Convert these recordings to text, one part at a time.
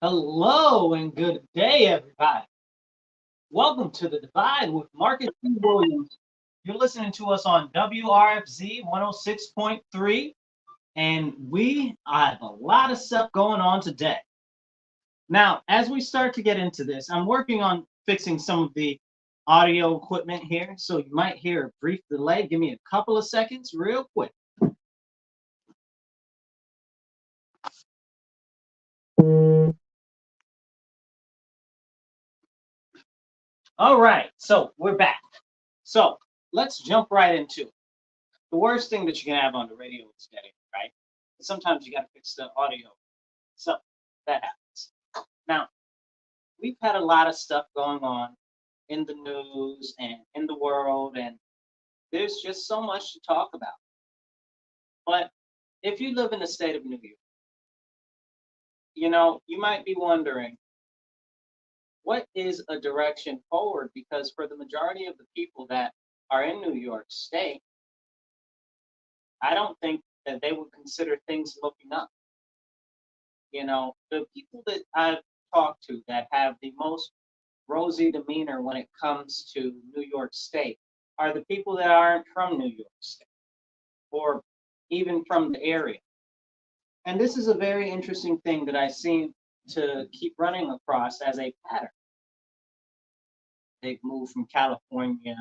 Hello and good day, everybody. Welcome to The Divide with Marcus P. Williams. You're listening to us on WRFZ 106.3, and we have a lot of stuff going on today. Now, as we start to get into this, I'm working on fixing some of the audio equipment here, so you might hear a brief delay. Give me a couple of seconds, real quick. All right, so we're back. So let's jump right into it. The worst thing that you can have on the radio is dead air, right? And sometimes you got to fix the audio. So that happens. Now, we've had a lot of stuff going on in the news and in the world, and there's just so much to talk about. But if you live in the state of New York, you might be wondering, what is a direction forward? Because for the majority of the people that are in New York State, I don't think that they would consider things looking up. The people that I've talked to that have the most rosy demeanor when it comes to New York State are the people that aren't from New York State or even from the area. And this is a very interesting thing that I seem to keep running across as a pattern. They've moved from California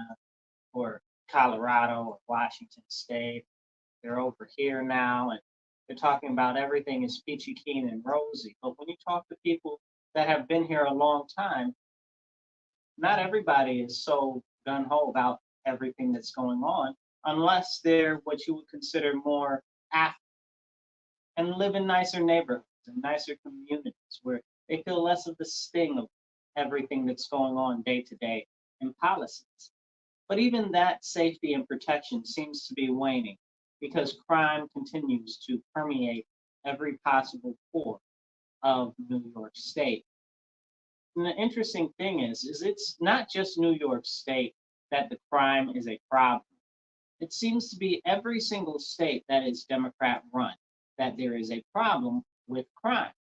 or Colorado or Washington State. They're over here now, and they're talking about everything is peachy keen and rosy. But when you talk to people that have been here a long time, not everybody is so gung-ho about everything that's going on, unless they're what you would consider more affluent and live in nicer neighborhoods and nicer communities where they feel less of the sting of everything that's going on day to day in policies. But even that safety and protection seems to be waning because crime continues to permeate every possible pore of New York State. And the interesting thing is it's not just New York State that the crime is a problem. It seems to be every single state that is Democrat run that there is a problem with crime.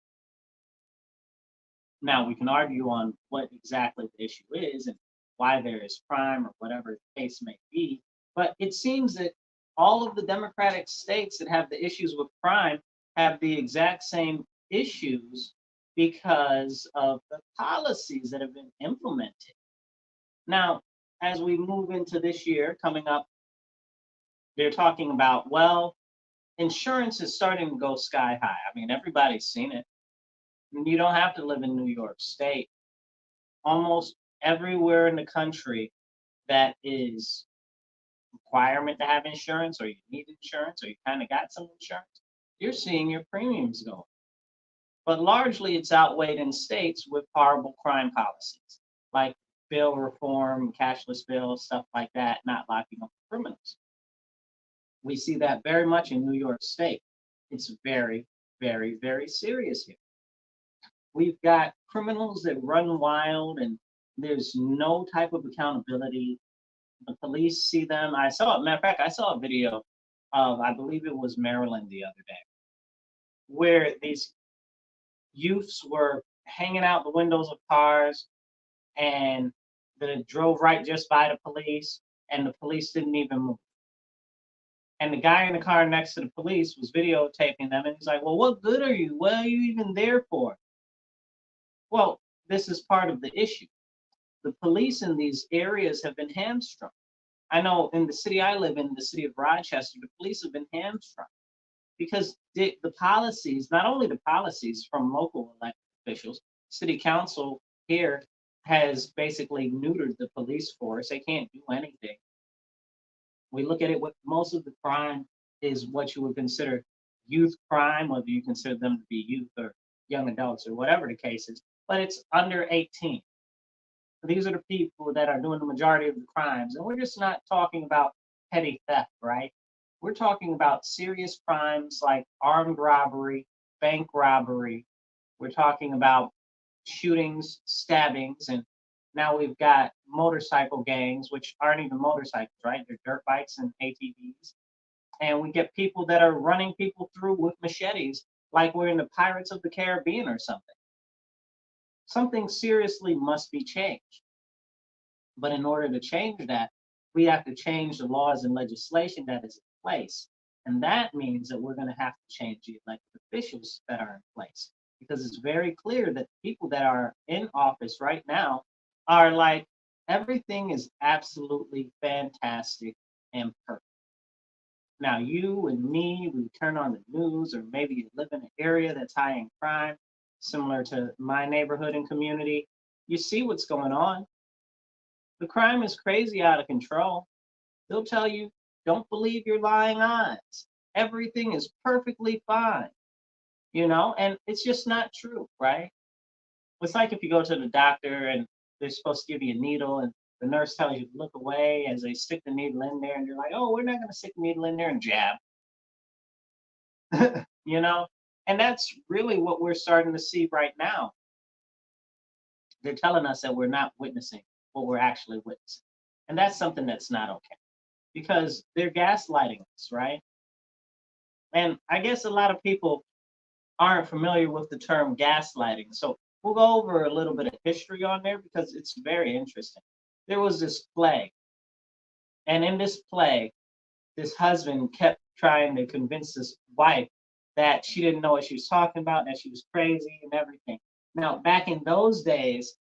Now, we can argue on what exactly the issue is and why there is crime or whatever the case may be, but it seems that all of the Democratic states that have the issues with crime have the exact same issues because of the policies that have been implemented. Now, as we move into this year coming up, they're talking about, well, insurance is starting to go sky high. I mean, everybody's seen it. You don't have to live in New York State. Almost everywhere in the country that is requirement to have insurance or you need insurance or you kind of got some insurance, you're seeing your premiums go. But largely it's outweighed in states with horrible crime policies, like bail reform, cashless bail, stuff like that, not locking up criminals. We see that very much in New York State. It's very, very, very serious here. We've got criminals that run wild and there's no type of accountability. The police see them. Matter of fact, I saw a video of, I believe it was Maryland the other day, where these youths were hanging out the windows of cars and they drove right just by the police and the police didn't even move. And the guy in the car next to the police was videotaping them and he's like, well, what good are you? What are you even there for? Well, this is part of the issue. The police in these areas have been hamstrung. I know in the city I live in, the city of Rochester, the police have been hamstrung because the policies, not only the policies from local elected officials, city council here has basically neutered the police force. They can't do anything. We look at it, what most of the crime is what you would consider youth crime, whether you consider them to be youth or young adults or whatever the case is, but it's under 18. These are the people that are doing the majority of the crimes. And we're just not talking about petty theft, right? We're talking about serious crimes like armed robbery, bank robbery. We're talking about shootings, stabbings, and now we've got motorcycle gangs, which aren't even motorcycles, right? They're dirt bikes and ATVs. And we get people that are running people through with machetes like we're in the Pirates of the Caribbean or something. something seriously must be changed. But in order to change that, we have to change the laws and legislation that is in place. And that means that we're going to have to change the elected officials that are in place. Because it's very clear that people that are in office right now are like, everything is absolutely fantastic and perfect. Now, you and me, we turn on the news, or maybe you live in an area that's high in crime, similar to my neighborhood and community. You see what's going on. The crime is crazy out of control. They'll tell you, don't believe your lying eyes. Everything is perfectly fine, and it's just not true, right? It's like if you go to the doctor and they're supposed to give you a needle and the nurse tells you to look away as they stick the needle in there and you're like, oh, we're not going to stick the needle in there and jab, you know? And that's really what we're starting to see right now. They're telling us that we're not witnessing what we're actually witnessing. And that's something that's not okay because they're gaslighting us, right? And I guess a lot of people aren't familiar with the term gaslighting. So we'll go over a little bit of history on there because it's very interesting. There was this plague, and in this plague, this husband kept trying to convince his wife that she didn't know what she was talking about, that she was crazy and everything. Now, back in those days,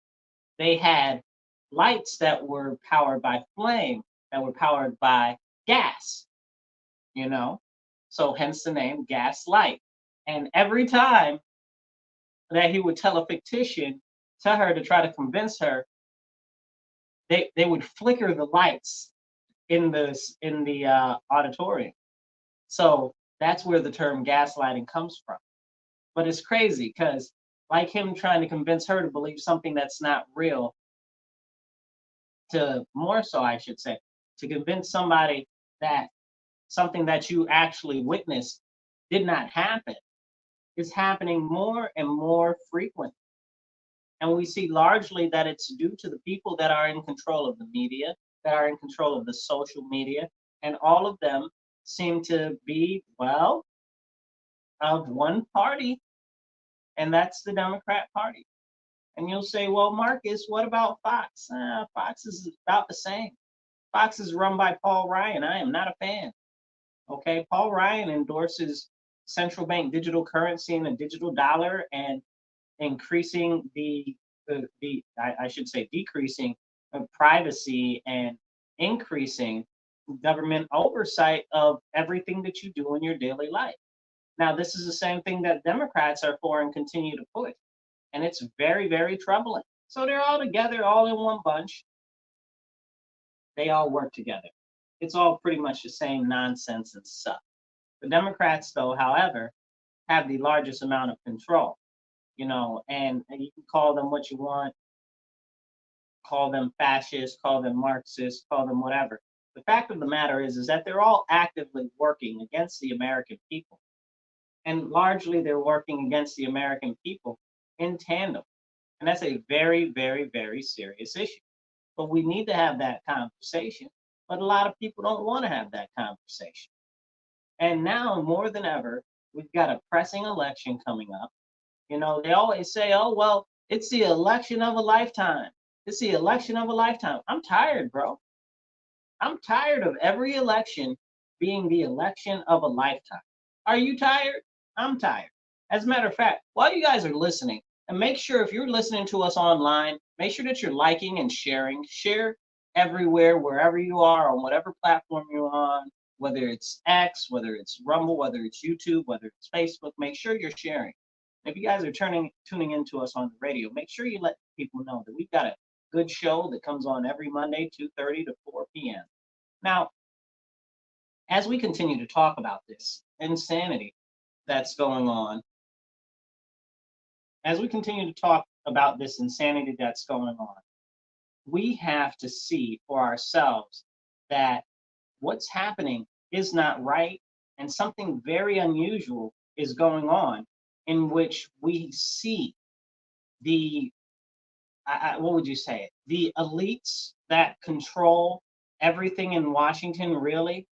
they had lights that were powered by flame, that were powered by gas, you know? So hence the name gas light. And every time that he would tell a fictitious to her to try to convince her, they would flicker the lights in the auditorium. So that's where the term gaslighting comes from. But it's crazy because like him trying to convince her to believe something that's not real, to more so I should say, to convince somebody that something that you actually witnessed did not happen is happening more and more frequently. And we see largely that it's due to the people that are in control of the media, that are in control of the social media, and all of them seem to be, well, of one party, and that's the Democrat Party. And you'll say, well, Marcus, what about Fox? Fox is about the same. Fox is run by Paul Ryan. I am not a fan. Okay, Paul Ryan endorses central bank digital currency and a digital dollar and increasing I should say decreasing privacy and increasing government oversight of everything that you do in your daily life. Now, this is the same thing that Democrats are for and continue to push, and it's very, very troubling. So they're all together, all in one bunch. They all work together. It's all pretty much the same nonsense and stuff. The Democrats, though, however, have the largest amount of control, and you can call them what you want, call them fascist, call them Marxist, call them whatever. The fact of the matter is that they're all actively working against the American people. And largely they're working against the American people in tandem. And that's a very, very, very serious issue. But we need to have that conversation. But a lot of people don't want to have that conversation. And now more than ever, we've got a pressing election coming up. They always say, oh, well, it's the election of a lifetime. It's the election of a lifetime. I'm tired, bro. I'm tired of every election being the election of a lifetime. Are you tired? I'm tired. As a matter of fact, while you guys are listening, and make sure if you're listening to us online, make sure that you're liking and sharing. Share everywhere, wherever you are, on whatever platform you're on, whether it's X, whether it's Rumble, whether it's YouTube, whether it's Facebook. Make sure you're sharing. If you guys are tuning into us on the radio, make sure you let people know that we've got a good show that comes on every Monday, 2:30 to 4 p.m. Now, as we continue to talk about this insanity that's going on, as we continue to talk about this insanity that's going on, we have to see for ourselves that what's happening is not right and something very unusual is going on in which we see the what would you say it? The elites that control everything in Washington really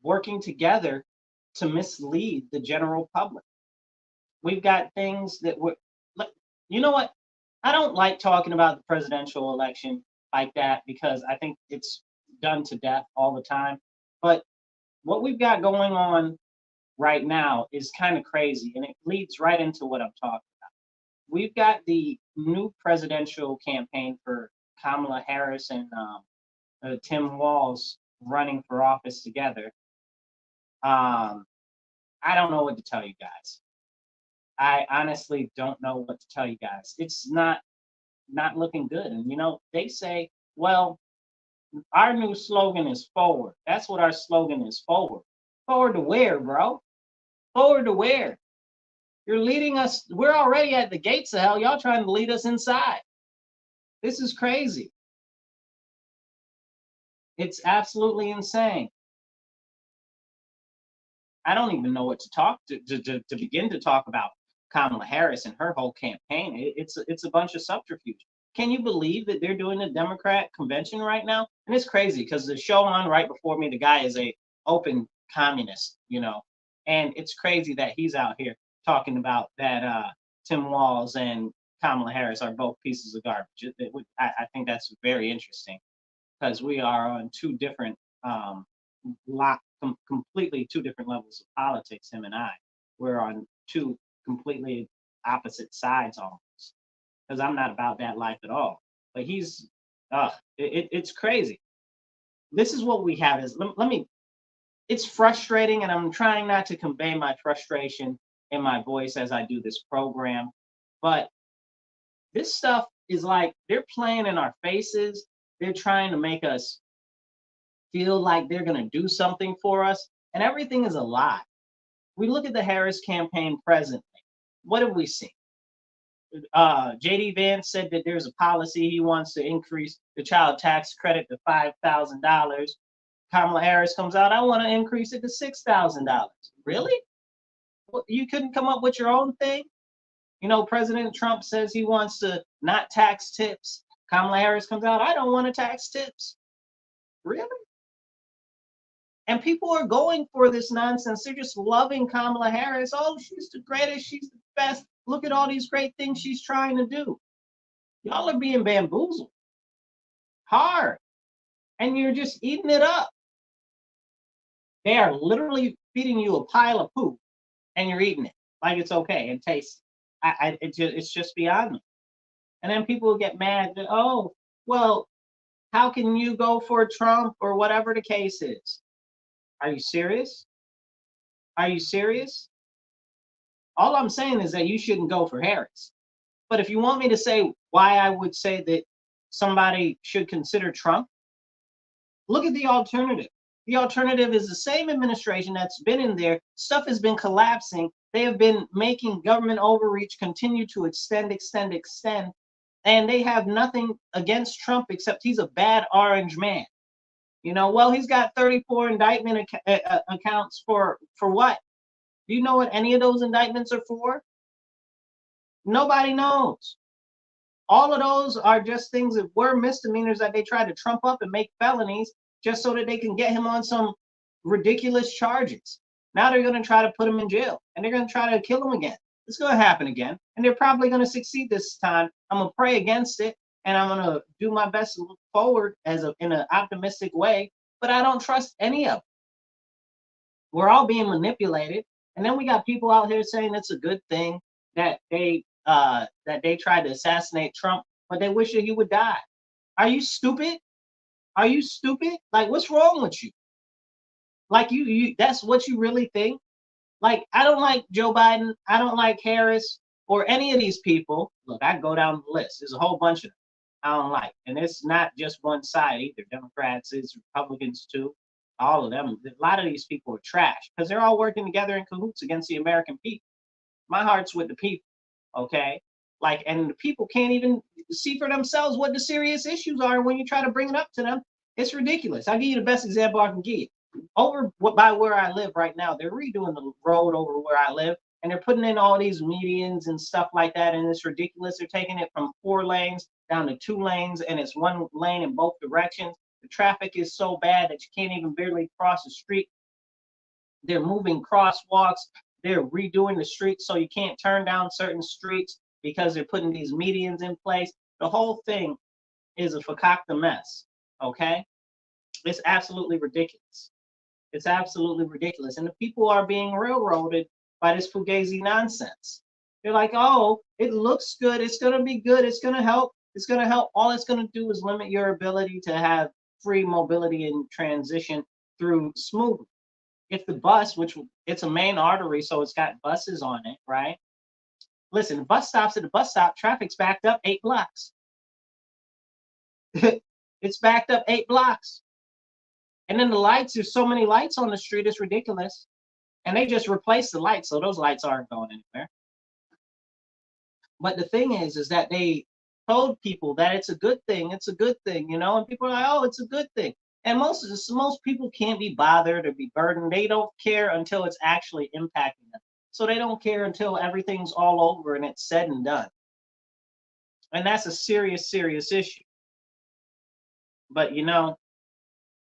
working together to mislead the general public. We've got things that you know what? I don't like talking about the presidential election like that because I think it's done to death all the time. But what we've got going on right now is kind of crazy, and it leads right into what I'm talking. We've got the new presidential campaign for Kamala Harris and Tim Walz running for office together. Um, I don't know what to tell you guys. I honestly don't know what to tell you guys. It's not looking good. And they say, well, our new slogan is forward. That's what our slogan is, forward. Forward to where, bro? Forward to where? You're leading us. We're already at the gates of hell. Y'all trying to lead us inside. This is crazy. It's absolutely insane. I don't even know what to talk to begin to talk about Kamala Harris and her whole campaign. It's a bunch of subterfuge. Can you believe that they're doing a Democrat convention right now? And it's crazy because the show on right before me, the guy is a open communist. And it's crazy that he's out here talking about that Tim Walz and Kamala Harris are both pieces of garbage. I think that's very interesting because we are on two different completely two different levels of politics, him and I. We're on two completely opposite sides almost. Because I'm not about that life at all. But he's it's crazy. This is what we have is let me it's frustrating, and I'm trying not to convey my frustration in my voice as I do this program. But this stuff is like they're playing in our faces. They're trying to make us feel like they're going to do something for us, and everything is a lie. We look at the Harris campaign presently. What have we seen? JD Vance said that there's a policy he wants to increase the child tax credit to $5,000. Kamala Harris comes out, I want to increase it to $6,000. Really? You couldn't come up with your own thing? President Trump says he wants to not tax tips. Kamala Harris comes out, I don't want to tax tips. Really? And people are going for this nonsense. They're just loving Kamala Harris. Oh, she's the greatest. She's the best. Look at all these great things she's trying to do. Y'all are being bamboozled hard. And you're just eating it up. They are literally feeding you a pile of poop and you're eating it like it's okay and tastes. It's just beyond me. And then people get mad that, oh, well, how can you go for Trump or whatever the case is? Are you serious? Are you serious? All I'm saying is that you shouldn't go for Harris. But if you want me to say why I would say that somebody should consider Trump, look at the alternative. The alternative is the same administration that's been in there. Stuff has been collapsing. They have been making government overreach continue to extend. And they have nothing against Trump except he's a bad orange man. Well, he's got 34 indictment accounts for what? Do you know what any of those indictments are for? Nobody knows. All of those are just things that were misdemeanors that they tried to trump up and make felonies just so that they can get him on some ridiculous charges. Now they're going to try to put him in jail and they're going to try to kill him again. It's going to happen again. And they're probably going to succeed this time. I'm going to pray against it and I'm going to do my best to look forward in an optimistic way. But I don't trust any of them. We're all being manipulated. And then we got people out here saying it's a good thing that they tried to assassinate Trump, but they wish that he would die. Are you stupid? Are you stupid? Like, what's wrong with you? Like, you that's what you really think? Like, I don't like Joe Biden. I don't like Harris or any of these people. Look, I go down the list. There's a whole bunch of them I don't like. And it's not just one side either. Democrats, it's Republicans too. All of them. A lot of these people are trash because they're all working together in cahoots against the American people. My heart's with the people, okay? Like, and the people can't even see for themselves what the serious issues are when you try to bring it up to them. It's ridiculous. I'll give you the best example I can give you. Over by where I live right now, they're redoing the road over where I live, and they're putting in all these medians and stuff like that, and it's ridiculous. They're taking it from 4 lanes down to 2 lanes, and it's 1 lane in both directions. The traffic is so bad that you can't even barely cross the street. They're moving crosswalks. They're redoing the streets so you can't turn down certain streets. because they're putting these medians in place. The whole thing is a fakakta mess, okay? It's absolutely ridiculous. It's absolutely ridiculous. And the people are being railroaded by this fugazi nonsense. They're like, oh, it looks good. It's going to be good. It's going to help. It's going to help. All it's going to do is limit your ability to have free mobility and transition through smoothly. If the bus, which it's a main artery, so it's got buses on it, right? Listen, the bus stops at the bus stop, traffic's backed up 8 blocks. It's backed up 8 blocks. And then the lights, there's so many lights on the street, it's ridiculous. And they just replaced the lights, so those lights aren't going anywhere. But the thing is that they told people that it's a good thing, you know, and people are like, oh, it's a good thing. And most people can't be bothered or be burdened. They don't care until it's actually impacting them. So they don't care until everything's all over and it's said and done. And that's a serious, serious issue. But, you know,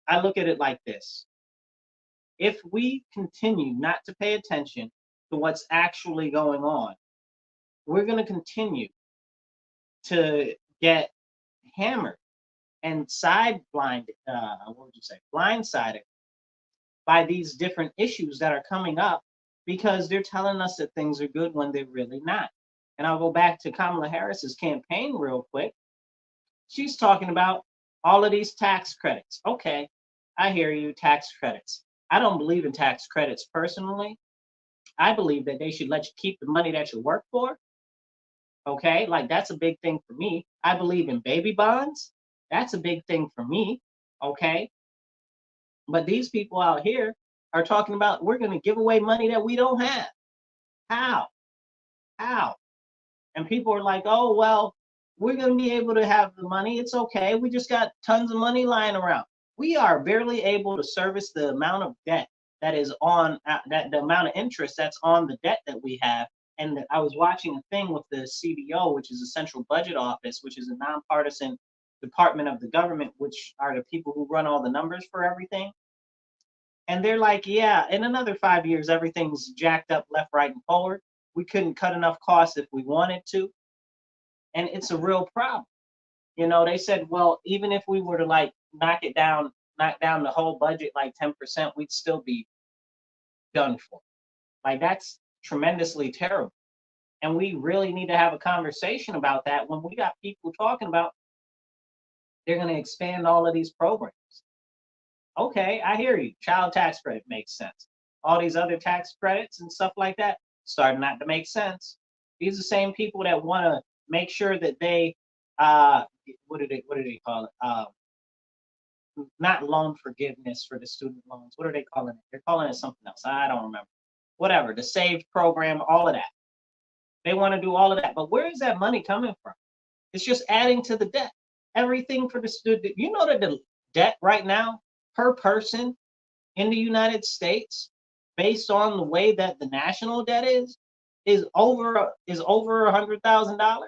I look at it like this. If we continue not to pay attention to what's actually going on, we're going to continue to get hammered and blindsided by these different issues that are coming up because they're telling us that things are good when they're really not. And I'll go back to Kamala Harris's campaign real quick. She's talking about all of these tax credits. Okay, I hear you, tax credits. I don't believe in tax credits personally. I believe that they should let you keep the money that you work for. Okay, like that's a big thing for me. I believe in baby bonds. That's a big thing for me. Okay, but these people out here are talking about we're going to give away money that we don't have. How? How? And people are like, oh, well, we're going to be able to have the money. It's okay. We just got tons of money lying around. We are barely able to service the amount of debt that is on the amount of interest that's on the debt that we have. And I was watching a thing with the CBO, which is the Central Budget Office, which is a nonpartisan department of the government, which are the people who run all the numbers for everything. And they're like, yeah, in another 5 years, everything's jacked up left, right, and forward. We couldn't cut enough costs if we wanted to. And it's a real problem. You know, they said, well, even if we were to like knock down the whole budget like 10%, we'd still be done for. Like that's tremendously terrible. And we really need to have a conversation about that when we got people talking about they're going to expand all of these programs. Okay, I hear you. Child tax credit makes sense. All these other tax credits and stuff like that starting not to make sense. These are the same people that want to make sure that they what do they call it? Not loan forgiveness for the student loans. What are they calling it? They're calling it something else. I don't remember. Whatever, the SAVE program, all of that. They want to do all of that. But where is that money coming from? It's just adding to the debt. Everything for the student. You know that the debt right now per person in the United States, based on the way that the national debt is over $100,000.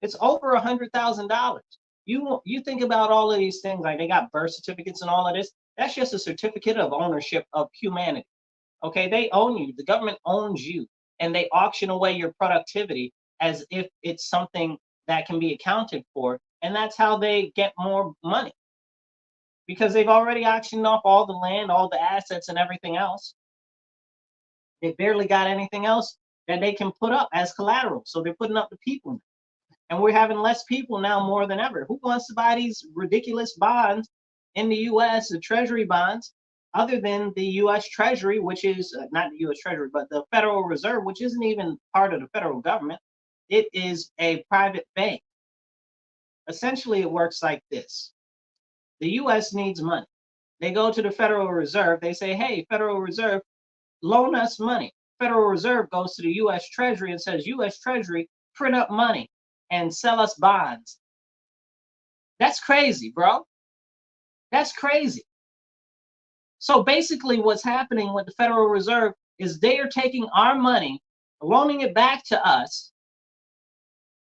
It's over $100,000. You think about all of these things, like they got birth certificates and all of this. That's just a certificate of ownership of humanity. Okay, they own you. The government owns you, and they auction away your productivity as if it's something that can be accounted for, and that's how they get more money. Because they've already auctioned off all the land, all the assets, and everything else. They barely got anything else that they can put up as collateral. So they're putting up the people. And we're having less people now more than ever. Who wants to buy these ridiculous bonds in the U.S., the Treasury bonds, other than the U.S. Treasury, which is not the U.S. Treasury, but the Federal Reserve, which isn't even part of the federal government. It is a private bank. Essentially, it works like this. The U.S. needs money. They go to the Federal Reserve. They say, hey, Federal Reserve, loan us money. Federal Reserve goes to the U.S. Treasury and says, U.S. Treasury, print up money and sell us bonds. That's crazy, bro. That's crazy. So basically what's happening with the Federal Reserve is they are taking our money, loaning it back to us,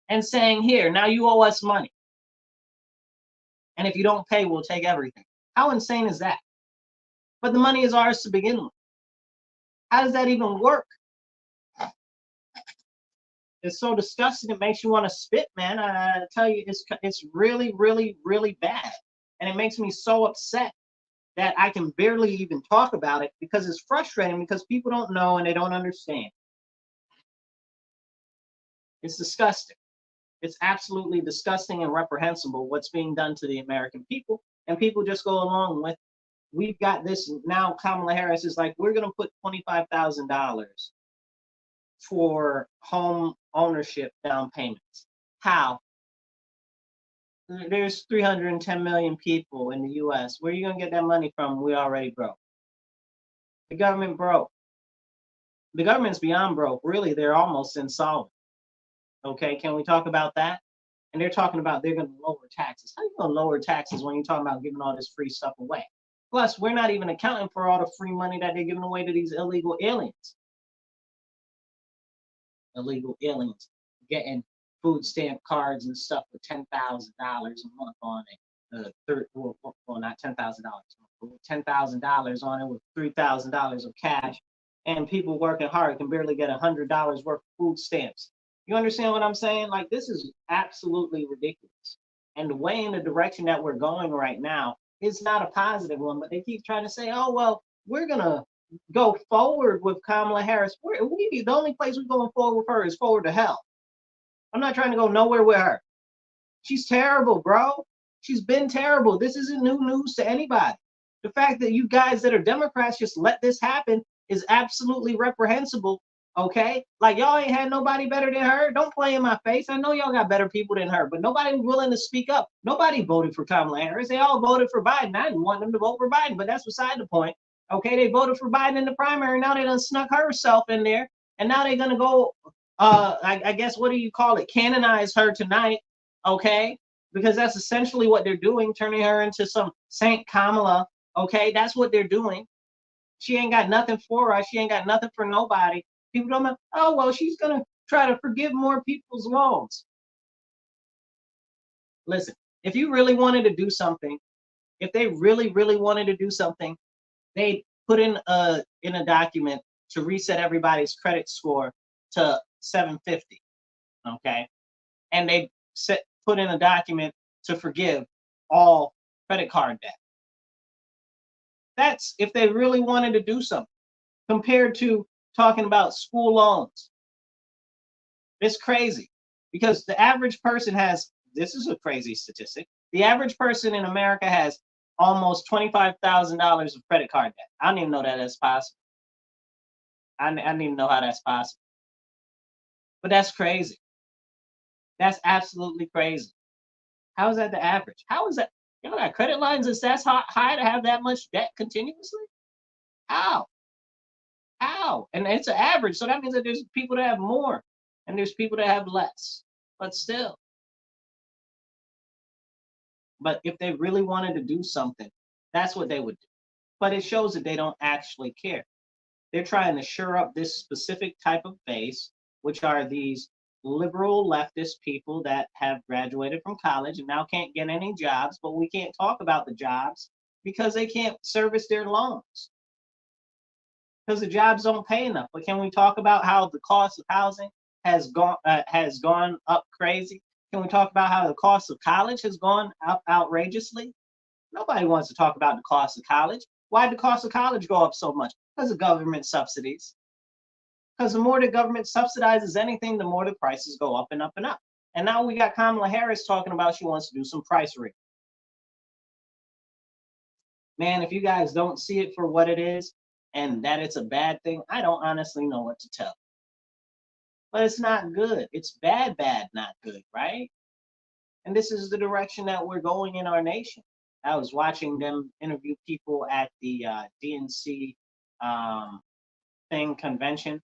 and saying, here, now you owe us money. And if you don't pay, we'll take everything. How insane is that? But the money is ours to begin with. How does that even work? It's so disgusting. It makes you want to spit, man. I tell you, it's really, really, really bad, and it makes me so upset that I can barely even talk about it because it's frustrating because people don't know and they don't understand. It's disgusting. It's absolutely disgusting and reprehensible what's being done to the American people, and people just go along with. We've got this now. Kamala Harris is like, we're going to put $25,000 for home ownership down payments. How? There's 310 million people in the U.S. Where are you going to get that money from? We already broke. The government broke. The government's beyond broke. Really, they're almost insolvent. Okay, can we talk about that? And they're talking about they're going to lower taxes. How are you going to lower taxes when you're talking about giving all this free stuff away? Plus, we're not even accounting for all the free money that they're giving away to these illegal aliens. Illegal aliens getting food stamp cards and stuff with $10,000 a month on it. Well, not $10,000, $10,000 on it with $3,000 of cash, and people working hard can barely get $100 worth of food stamps. You understand what I'm saying? Like, this is absolutely ridiculous. And the way in the direction that we're going right now is not a positive one, but they keep trying to say, oh, well, we're going to go forward with Kamala Harris. The only place we're going forward with her is forward to hell. I'm not trying to go nowhere with her. She's terrible, bro. She's been terrible. This isn't new news to anybody. The fact that you guys that are Democrats just let this happen is absolutely reprehensible. Okay, like y'all ain't had nobody better than her. Don't play in my face. I know y'all got better people than her, but nobody was willing to speak up. Nobody voted for Kamala Harris. They all voted for Biden. I didn't want them to vote for Biden, but that's beside the point. Okay, they voted for Biden in the primary. Now they done snuck herself in there, and now they're gonna go. I guess what do you call it? Canonize her tonight. Okay, because that's essentially what they're doing, turning her into some Saint Kamala. Okay, that's what they're doing. She ain't got nothing for us. She ain't got nothing for nobody. People don't know, oh, well, she's going to try to forgive more people's loans. Listen, if you really wanted to do something, if they really, really wanted to do something, they put in a document to reset everybody's credit score to 750, okay? And they put in a document to forgive all credit card debt. That's if they really wanted to do something, compared to talking about school loans. It's crazy because the average person has, this is a crazy statistic, the average person in America has almost $25,000 of credit card debt. I don't even know that that's possible. I don't even know how that's possible. But that's crazy. That's absolutely crazy. How is that the average? How is that? You know, got credit lines that's high to have that much debt continuously? How? How? And it's an average, so that means that there's people that have more and there's people that have less. But still. But if they really wanted to do something, that's what they would do. But it shows that they don't actually care. They're trying to shore up this specific type of base, which are these liberal leftist people that have graduated from college and now can't get any jobs, but we can't talk about the jobs because they can't service their loans. Because the jobs don't pay enough. But can we talk about how the cost of housing has gone up crazy? Can we talk about how the cost of college has gone up outrageously? Nobody wants to talk about the cost of college. Why did the cost of college go up so much? Because of government subsidies. Because the more the government subsidizes anything, the more the prices go up and up and up. And now we got Kamala Harris talking about she wants to do some price rigging. Man, if you guys don't see it for what it is and that it's a bad thing, I don't honestly know what to tell. But it's not good. It's bad, not good, right? And this is the direction that we're going in our nation. I was watching them interview people at the DNC convention,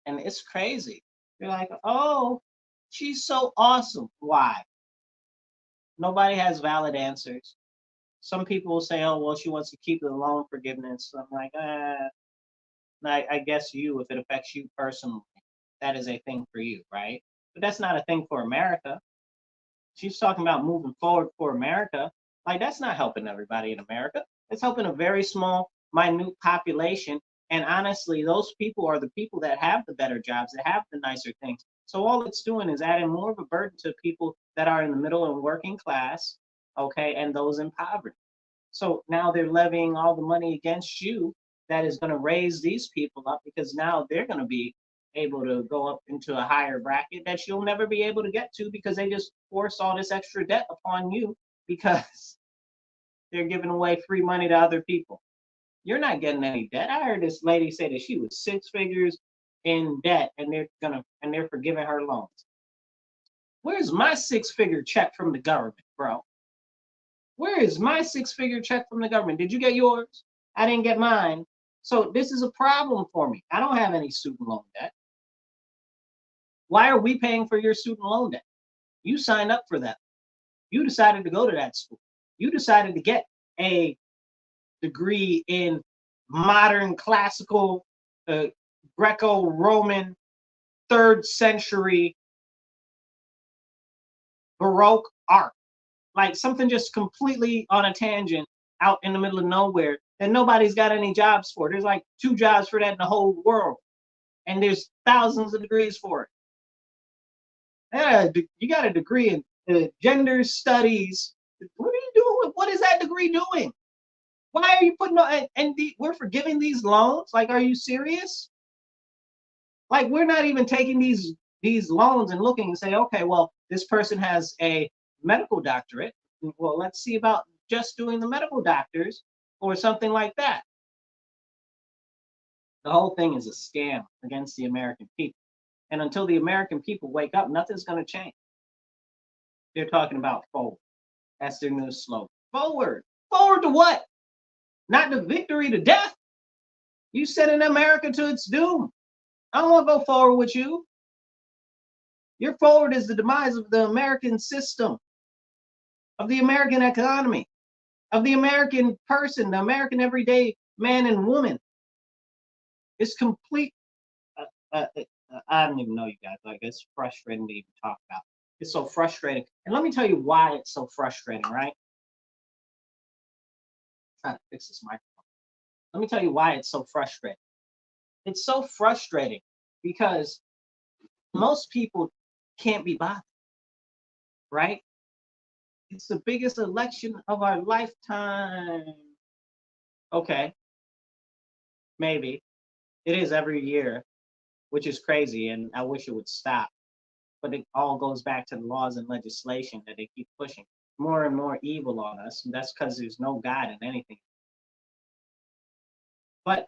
and it's crazy. They're like, oh, she's so awesome. Why? Nobody has valid answers. Some people will say, oh, well, she wants to keep the loan forgiveness. I'm like, I guess if it affects you personally, that is a thing for you, right? But that's not a thing for America. She's talking about moving forward for America. Like, that's not helping everybody in America. It's helping a very small, minute population. And honestly, those people are the people that have the better jobs, that have the nicer things. So all it's doing is adding more of a burden to people that are in the middle and working class, okay, and those in poverty. So now they're levying all the money against you that is going to raise these people up, because now they're going to be able to go up into a higher bracket that you'll never be able to get to, because they just force all this extra debt upon you because they're giving away free money to other people. You're not getting any debt. I heard this lady say that she was 6 figures in debt, and they're forgiving her loans. Where's my 6-figure check from the government, bro? Where is my 6-figure check from the government? Did you get yours? I didn't get mine. So this is a problem for me. I don't have any student loan debt. Why are we paying for your student loan debt? You signed up for that. You decided to go to that school. You decided to get a degree in modern classical Greco-Roman 3rd century Baroque art. Like something just completely on a tangent out in the middle of nowhere that nobody's got any jobs for. There's like 2 jobs for that in the whole world. And there's thousands of degrees for it. Yeah, you got a degree in gender studies. What are you doing? What is that degree doing? Why are you putting on, we're forgiving these loans? Like, are you serious? Like, we're not even taking these loans and looking and say, okay, well, this person has a medical doctorate. Well, let's see about just doing the medical doctors or something like that. The whole thing is a scam against the American people. And until the American people wake up, nothing's going to change. They're talking about forward. That's their new slogan. Forward. Forward to what? Not to victory, to death. You sending America to its doom. I don't want to go forward with you. Your forward is the demise of the American system, of the American economy, of the American person, the American everyday man and woman. It's complete. I don't even know, you guys. Like, it's frustrating to even talk about. It's so frustrating. And let me tell you why it's so frustrating, right? I'm trying to fix this microphone. Let me tell you why it's so frustrating. It's so frustrating because most people can't be bothered, right? It's the biggest election of our lifetime. Okay, maybe. It is every year, which is crazy, and I wish it would stop. But it all goes back to the laws and legislation that they keep pushing more and more evil on us. And that's because there's no God in anything. But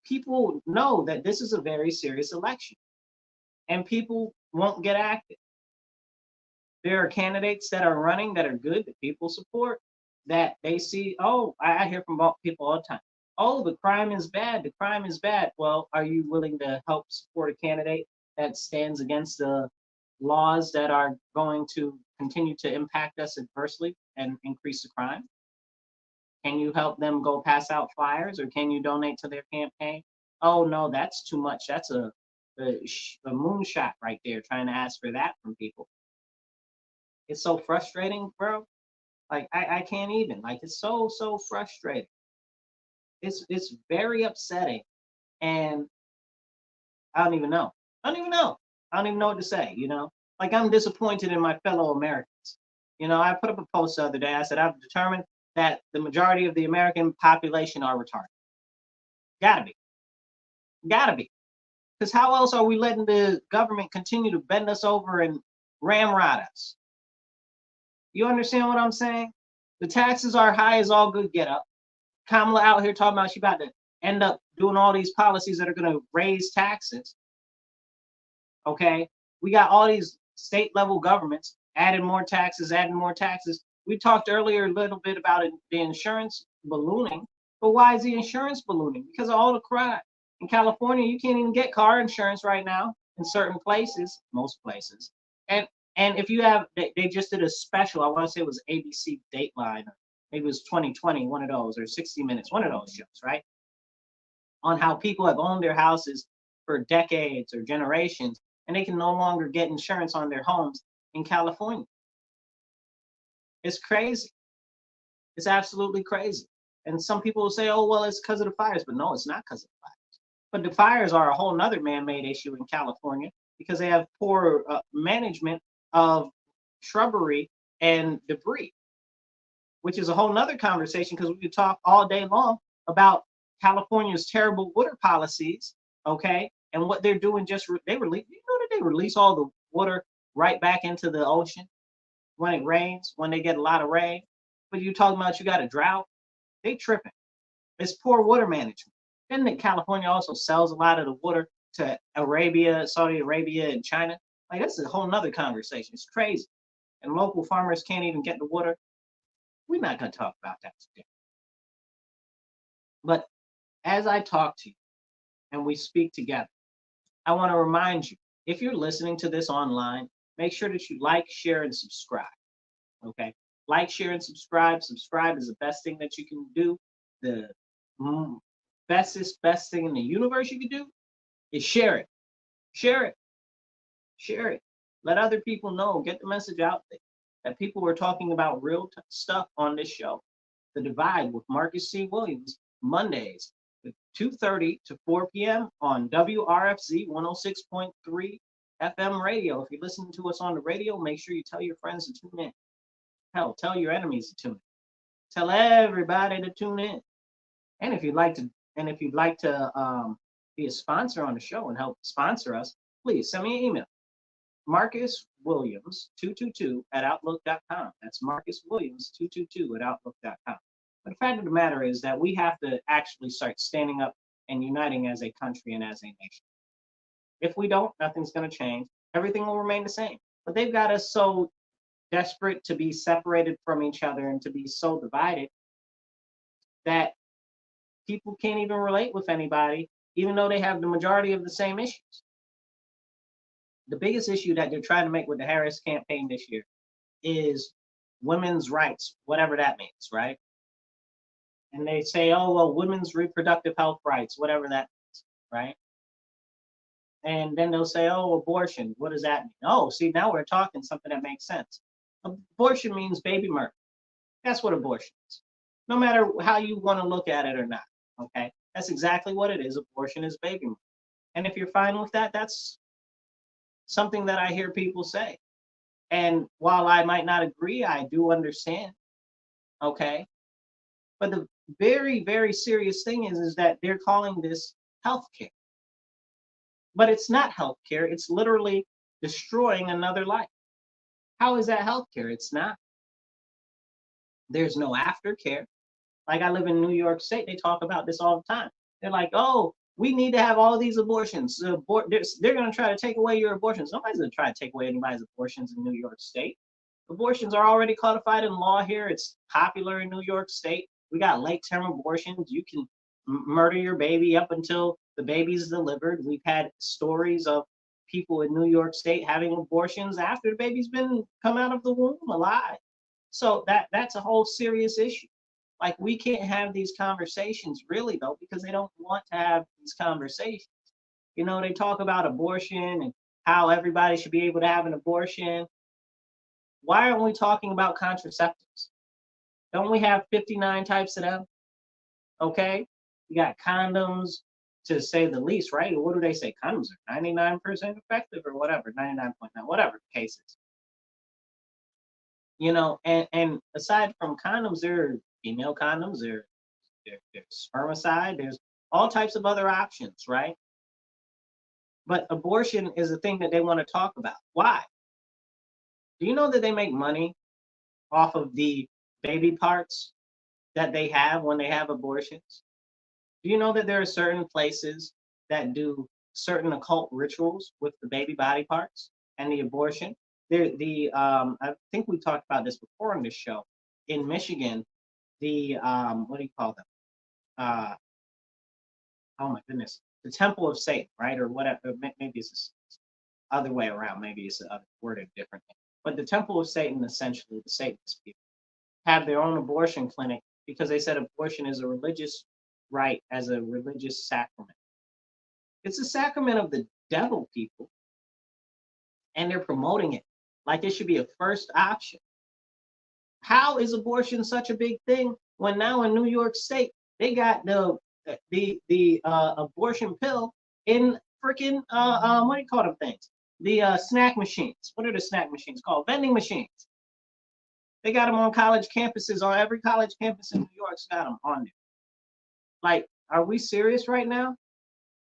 people know that this is a very serious election, and people won't get active. There are candidates that are running that are good, that people support, that they see, oh, I hear from people all the time. Oh, the crime is bad. The crime is bad. Well, are you willing to help support a candidate that stands against the laws that are going to continue to impact us adversely and increase the crime? Can you help them go pass out flyers, or can you donate to their campaign? Oh, no, that's too much. That's a moonshot right there, trying to ask for that from people. It's so frustrating, bro. Like, I can't even. Like, it's so frustrating. It's very upsetting, and I don't even know. I don't even know. I don't even know what to say. Like, I'm disappointed in my fellow Americans. I put up a post the other day. I said I've determined that the majority of the American population are retarded. Gotta be. Gotta be. Because how else are we letting the government continue to bend us over and ramrod us? You understand what I'm saying? The taxes are high as all good get up. Kamala out here talking about she about to end up doing all these policies that are going to raise taxes. Okay? We got all these state level governments adding more taxes, adding more taxes. We talked earlier a little bit about it, the insurance ballooning. But why is the insurance ballooning? Because of all the crime. In California, you can't even get car insurance right now in certain places, most places. And if you have, they just did a special, I want to say it was ABC Dateline, or maybe it was 2020, one of those, or 60 Minutes, one of those shows, right? On how people have owned their houses for decades or generations, and they can no longer get insurance on their homes in California. It's crazy. It's absolutely crazy. And some people will say, oh, well, it's because of the fires. But no, it's not because of the fires. But the fires are a whole nother man-made issue in California. because they have poor management of shrubbery and debris, which is a whole nother conversation because we could talk all day long about California's terrible water policies, okay, and what they're doing. They release, that they release all the water right back into the ocean when it rains, when they get a lot of rain. But you talking about you got a drought? They tripping. It's poor water management. Then California also sells a lot of the water to Arabia, Saudi Arabia, and China. Like, that's a whole nother conversation. It's crazy. And local farmers can't even get the water. We're not going to talk about that today. But as I talk to you and we speak together, I want to remind you, if you're listening to this online, make sure that you like, share, and subscribe. Okay? Like, share, and subscribe. Subscribe is the best thing that you can do. The best thing in the universe you can do is share it. Share it. Share it. Let other people know. Get the message out there that people are talking about real stuff on this show. The Divide with Marcus C. Williams, Mondays, 2:30 to 4 p.m. on WRFZ 106.3 FM radio. If you're listening to us on the radio, make sure you tell your friends to tune in. Hell, tell your enemies to tune in. Tell everybody to tune in. And if you'd like to, be a sponsor on the show and help sponsor us, please send me an email. MarcusWilliams222@outlook.com. That's MarcusWilliams222@outlook.com. But the fact of the matter is that we have to actually start standing up and uniting as a country and as a nation. If we don't, nothing's going to change. Everything will remain the same. But they've got us so desperate to be separated from each other and to be so divided that people can't even relate with anybody, even though they have the majority of the same issues. The biggest issue that they're trying to make with the Harris campaign this year is women's rights, whatever that means, right? And they say, oh, well, women's reproductive health rights, whatever that means, right? And then they'll say, oh, abortion, what does that mean? Oh, see, now we're talking something that makes sense. Abortion means baby murder. That's what abortion is. No matter how you want to look at it or not, okay? That's exactly what it is. Abortion is baby murder. And if you're fine with that, that's something that I hear people say. And while I might not agree, I do understand, okay? But the very, very serious thing is that they're calling this healthcare. But it's not healthcare. It's literally destroying another life. How is that healthcare? It's not. There's no aftercare. Like, I live in New York State. They talk about this all the time. They're like, oh, we need to have all these abortions. They're going to try to take away your abortions. Nobody's going to try to take away anybody's abortions in New York State. Abortions are already codified in law here. It's popular in New York State. We got late-term abortions. You can murder your baby up until the baby's delivered. We've had stories of people in New York State having abortions after the baby's been come out of the womb alive. So that's a whole serious issue. Like, we can't have these conversations really, though, because they don't want to have these conversations. You know, they talk about abortion and how everybody should be able to have an abortion. Why aren't we talking about contraceptives? Don't we have 59 types of them? Okay, you got condoms, to say the least, right? What do they say? Condoms are 99% effective or whatever, 99.9, whatever the case is. You know, and aside from condoms, there are female condoms, there's spermicide, there's all types of other options, right? But abortion is the thing that they want to talk about. Why? Do you know that they make money off of the baby parts that they have when they have abortions? Do you know that there are certain places that do certain occult rituals with the baby body parts and the abortion? I think we talked about this before on this show. In Michigan, what do you call them? Oh my goodness, the Temple of Satan, right? Or whatever. Maybe it's the other way around. Maybe it's worded differently. But the Temple of Satan, essentially, the Satanist people, have their own abortion clinic because they said abortion is a religious right, as a religious sacrament. It's a sacrament of the devil, people. And they're promoting it like it should be a first option. How is abortion such a big thing when now in New York State they got the abortion pill in freaking what do you call them things? the snack machines. What are the snack machines called? Vending machines. They got them on college campuses. On every college campus in New York's got them on there. Like, are we serious right now?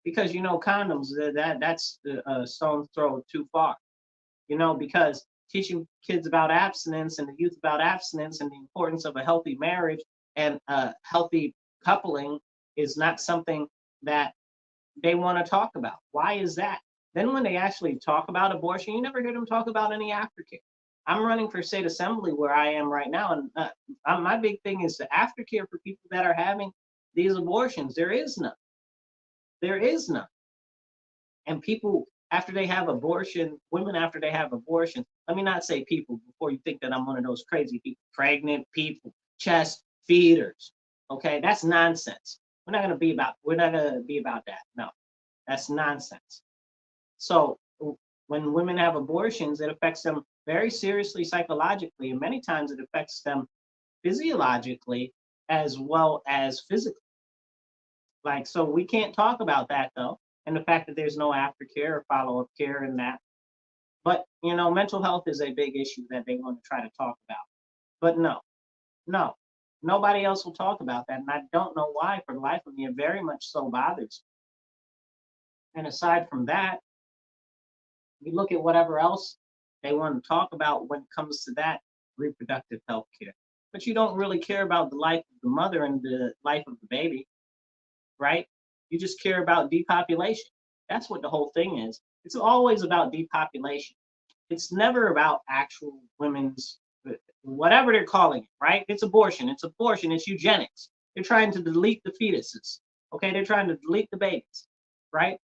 Because condoms, that's a stone's throw too far. Because teaching kids about abstinence and the youth about abstinence and the importance of a healthy marriage and a healthy coupling is not something that they want to talk about. Why is that? Then when they actually talk about abortion, you never hear them talk about any aftercare. I'm running for state assembly where I am right now, and my big thing is the aftercare for people that are having these abortions. There is none. There is none. And people, after they have abortion, women after they have abortion, let me not say people before you think that I'm one of those crazy people, pregnant people, chest feeders. Okay, that's nonsense. We're not gonna be about that. No, that's nonsense. So when women have abortions, it affects them very seriously psychologically, and many times it affects them physiologically as well as physically. Like, so we can't talk about that though, and the fact that there's no aftercare or follow-up care in that. But mental health is a big issue that they want to try to talk about. But no, nobody else will talk about that, and I don't know why. For the life of me, it very much so bothers me. And aside from that, you look at whatever else they want to talk about when it comes to that reproductive health care. But you don't really care about the life of the mother and the life of the baby, right? You just care about depopulation. That's what the whole thing is. It's always about depopulation. It's never about actual women's, whatever they're calling it, right? It's abortion. It's abortion. It's eugenics. They're trying to delete the fetuses. Okay, they're trying to delete the babies, right?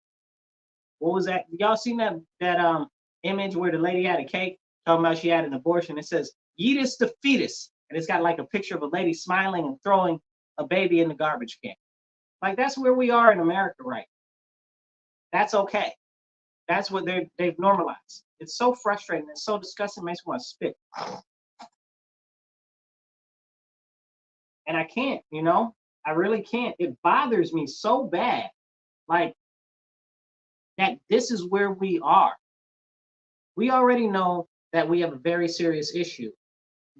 What was that? Y'all seen that image where the lady had a cake talking about she had an abortion? It says "Yeetus the fetus," and it's got like a picture of a lady smiling and throwing a baby in the garbage can. Like, that's where we are in America right now. That's okay. That's what they've normalized. It's so frustrating. It's so disgusting. It makes me want to spit. And I can't. I really can't. It bothers me so bad. Like, that this is where we are. We already know that we have a very serious issue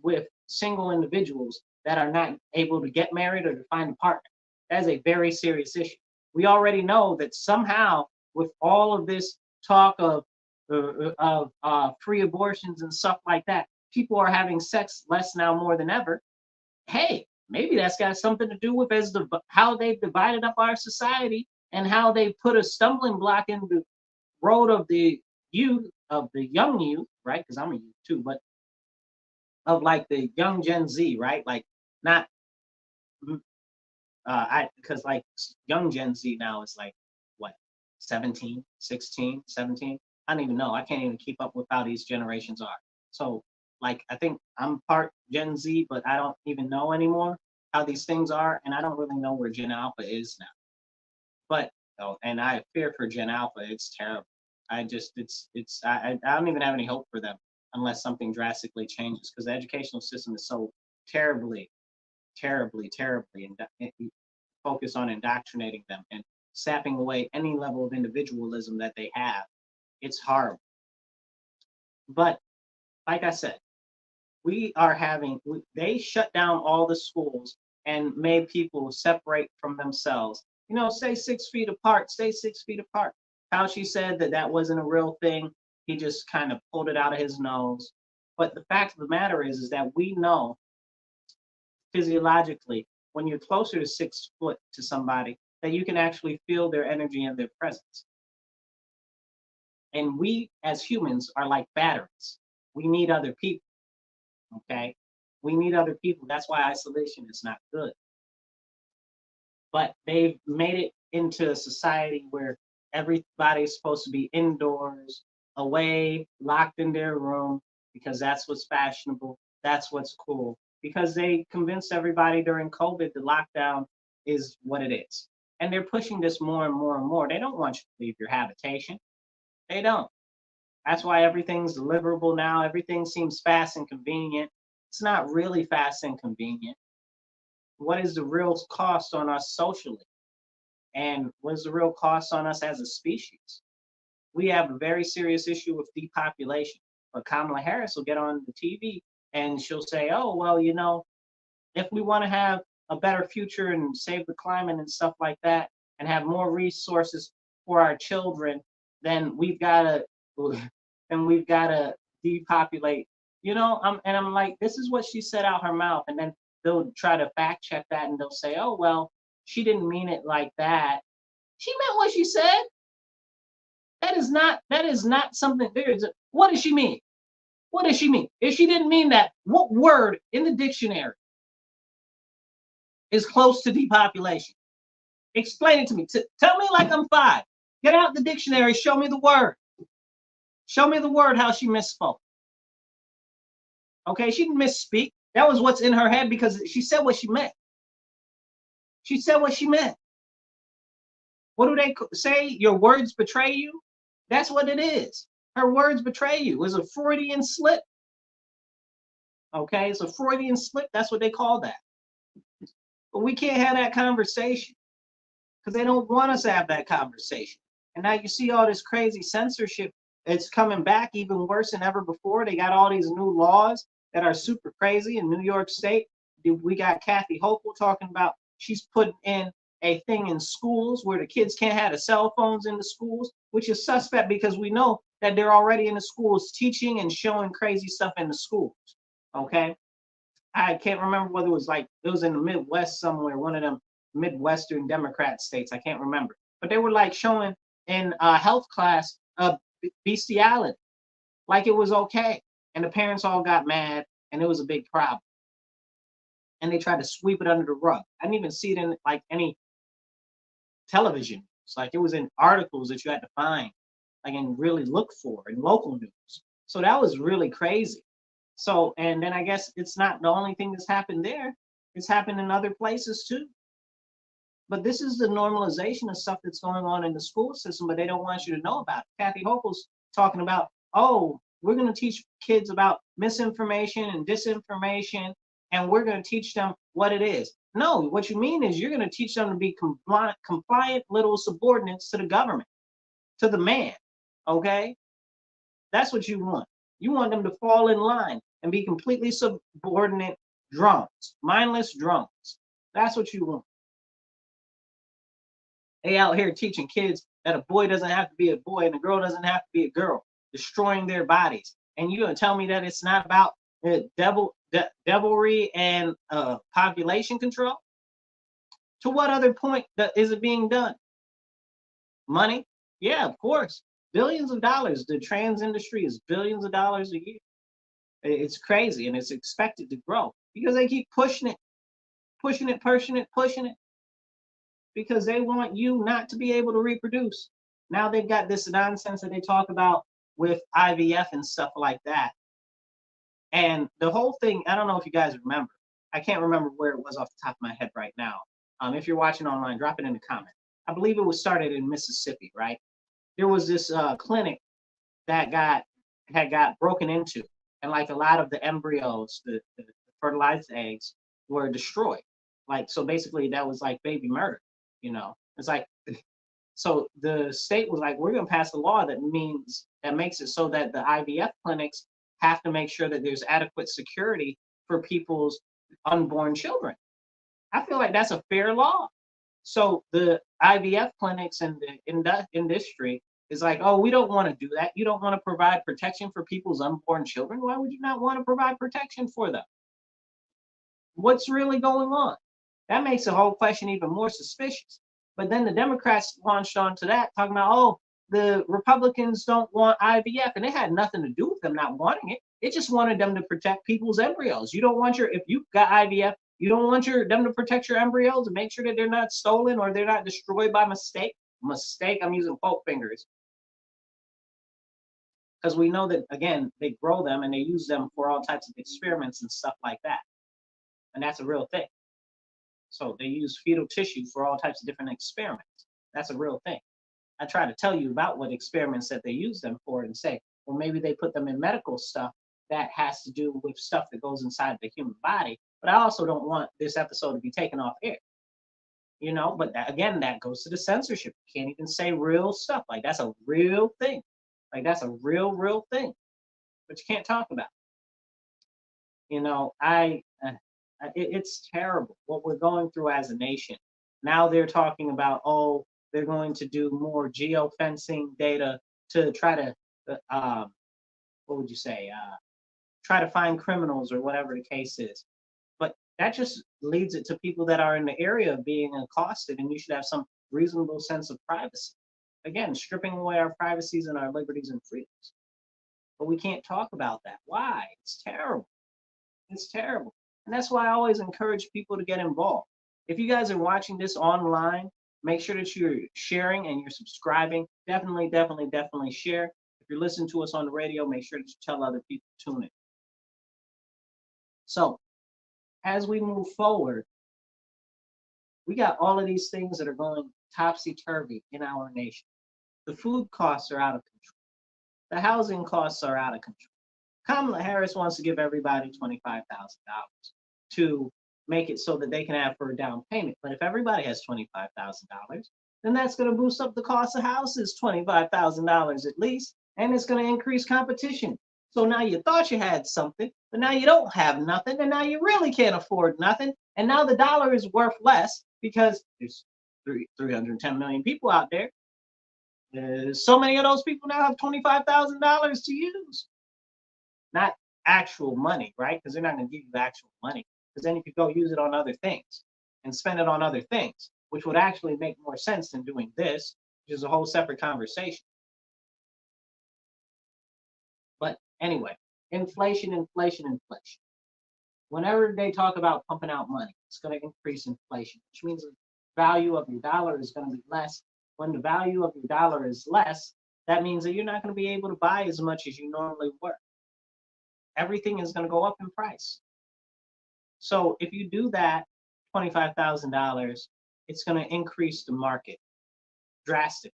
with single individuals that are not able to get married or to find a partner. That is a very serious issue. We already know that somehow, with all of this talk of free abortions and stuff like that, people are having sex less now more than ever. Hey, maybe that's got something to do with how they've divided up our society and how they put a stumbling block in the road of the young youth, right? Because I'm a youth too, but of like the young Gen Z, right? Like, not because like young Gen Z now is like what, 17, 16, 17? I don't even know. I can't even keep up with how these generations are. So like, I think I'm part Gen Z, but I don't even know anymore how these things are, and I don't really know where Gen Alpha is now. But and I fear for Gen Alpha. It's terrible. I don't even have any hope for them unless something drastically changes, because the educational system is so terribly, terribly, terribly focused on indoctrinating them and sapping away any level of individualism that they have. It's horrible. But like I said, they shut down all the schools and made people separate from themselves. Stay 6 feet apart, stay 6 feet apart. Fauci said that wasn't a real thing. He just kind of pulled it out of his nose. But the fact of the matter is that we know physiologically, when you're closer to 6 foot to somebody, that you can actually feel their energy and their presence. And we as humans are like batteries. We need other people. Okay? We need other people. That's why isolation is not good. But they've made it into a society where everybody's supposed to be indoors, away, locked in their room, because that's what's fashionable, that's what's cool. Because they convinced everybody during COVID the lockdown is what it is. And they're pushing this more and more and more. They don't want you to leave your habitation. They don't. That's why everything's deliverable now. Everything seems fast and convenient. It's not really fast and convenient. What is the real cost on us socially? And what is the real cost on us as a species? we have a very serious issue with depopulation. But Kamala Harris will get on the TV and she'll say, oh, well, you know, if we want to have a better future and save the climate and stuff like that and have more resources for our children, then we've got to depopulate. You know, I'm like, this is what she said out her mouth, and then they'll try to fact check that and they'll say, oh well, she didn't mean it like that. She meant what she said. That is not something. What does she mean? What does she mean? If she didn't mean that, what word in the dictionary is close to depopulation? Explain it to me. Tell me like I'm 5. Get out the dictionary. Show me the word. Show me the word how she misspoke. Okay, she didn't misspeak. That was what's in her head because she said what she meant. She said what she meant. What do they say? Your words betray you? That's what it is. Her words betray you. It was a Freudian slip. Okay, it's a Freudian slip. That's what they call that. But we can't have that conversation because they don't want us to have that conversation. And now you see all this crazy censorship. It's coming back even worse than ever before. They got all these new laws that are super crazy in New York State. We got Kathy Hochul talking about she's putting in a thing in schools where the kids can't have the cell phones in the schools, which is suspect because we know that they're already in the schools teaching and showing crazy stuff in the schools. Okay. I can't remember whether it was in the Midwest somewhere, one of them Midwestern Democrat states. I can't remember. But they were like showing in health class bestiality, like it was okay. And the parents all got mad and it was a big problem. And they tried to sweep it under the rug. I didn't even see it in like any television news. Like it was in articles that you had to find, like and really look for in local news. So that was really crazy. So, and then I guess it's not the only thing that's happened there. It's happened in other places too. But this is the normalization of stuff that's going on in the school system, but they don't want you to know about it. Kathy Hochul's talking about, oh, we're going to teach kids about misinformation and disinformation, and we're going to teach them what it is. No, what you mean is you're going to teach them to be compliant little subordinates to the government, to the man, okay? That's what you want. You want them to fall in line and be completely subordinate drones, mindless drones. That's what you want. They out here teaching kids that a boy doesn't have to be a boy and a girl doesn't have to be a girl, destroying their bodies. And you're gonna tell me that it's not about devilry and population control? To what other point is it being done? Money? Yeah, of course. Billions of dollars. The trans industry is billions of dollars a year. It's crazy, and it's expected to grow because they keep pushing it, pushing it, pushing it, pushing it, because they want you not to be able to reproduce. Now they've got this nonsense that they talk about with IVF and stuff like that. And the whole thing, I don't know if you guys remember. I can't remember where it was off the top of my head right now. If you're watching online, drop it in the comment. I believe it was started in Mississippi, right? There was this clinic that had got broken into, and like a lot of the embryos, the fertilized eggs, were destroyed. Like, so basically that was like baby murder, you know. It's like, so the state was like, we're gonna pass a law that makes it so that the IVF clinics have to make sure that there's adequate security for people's unborn children. I feel like that's a fair law. So the IVF clinics and the industry is like, oh, we don't want to do that. You don't want to provide protection for people's unborn children. Why would you not want to provide protection for them? What's really going on? That makes the whole question even more suspicious. But then the Democrats launched onto that, talking about, oh, the Republicans don't want IVF, and it had nothing to do with them not wanting it. It just wanted them to protect people's embryos. You don't want if you've got IVF, you don't want them to protect your embryos and make sure that they're not stolen or they're not destroyed by mistake. I'm using quote fingers. Because we know that, again, they grow them and they use them for all types of experiments and stuff like that. And that's a real thing. So they use fetal tissue for all types of different experiments. That's a real thing. I try to tell you about what experiments that they use them for and say, well, maybe they put them in medical stuff that has to do with stuff that goes inside the human body. But I also don't want this episode to be taken off air. you know, but that, again, that goes to the censorship. You can't even say real stuff. Like that's a real thing. Like that's a real thing, but you can't talk about. You know, it's terrible what we're going through as a nation. Now they're talking about, oh, they're going to do more geofencing data to try to, what would you say, try to find criminals or whatever the case is. But that just leads it to people that are in the area of being accosted, and you should have some reasonable sense of privacy. Again, stripping away our privacies and our liberties and freedoms. But we can't talk about that. Why? It's terrible. It's terrible. And that's why I always encourage people to get involved. If you guys are watching this online, make sure that you're sharing and you're subscribing. Definitely share. If you're listening to us on the radio, make sure that you tell other people to tune in. So, as we move forward, we got all of these things that are going topsy-turvy in our nation. The food costs are out of control. The housing costs are out of control. Kamala Harris wants to give everybody $25,000 to make it so that they can have for a down payment. But if everybody has $25,000, then that's going to boost up the cost of houses $25,000 at least, and it's going to increase competition. So now you thought you had something, but now you don't have nothing, and now you really can't afford nothing, and now the dollar is worth less because there's 310 million people out there. So many of those people now have $25,000 to use. Not actual money, right? Because they're not going to give you the actual money. Because then you could go use it on other things and spend it on other things, which would actually make more sense than doing this, which is a whole separate conversation. But anyway, inflation. Whenever they talk about pumping out money, it's going to increase inflation, which means the value of your dollar is going to be less. When the value of your dollar is less, that means that you're not going to be able to buy as much as you normally were. Everything is going to go up in price. So if you do that, $25,000, it's going to increase the market drastically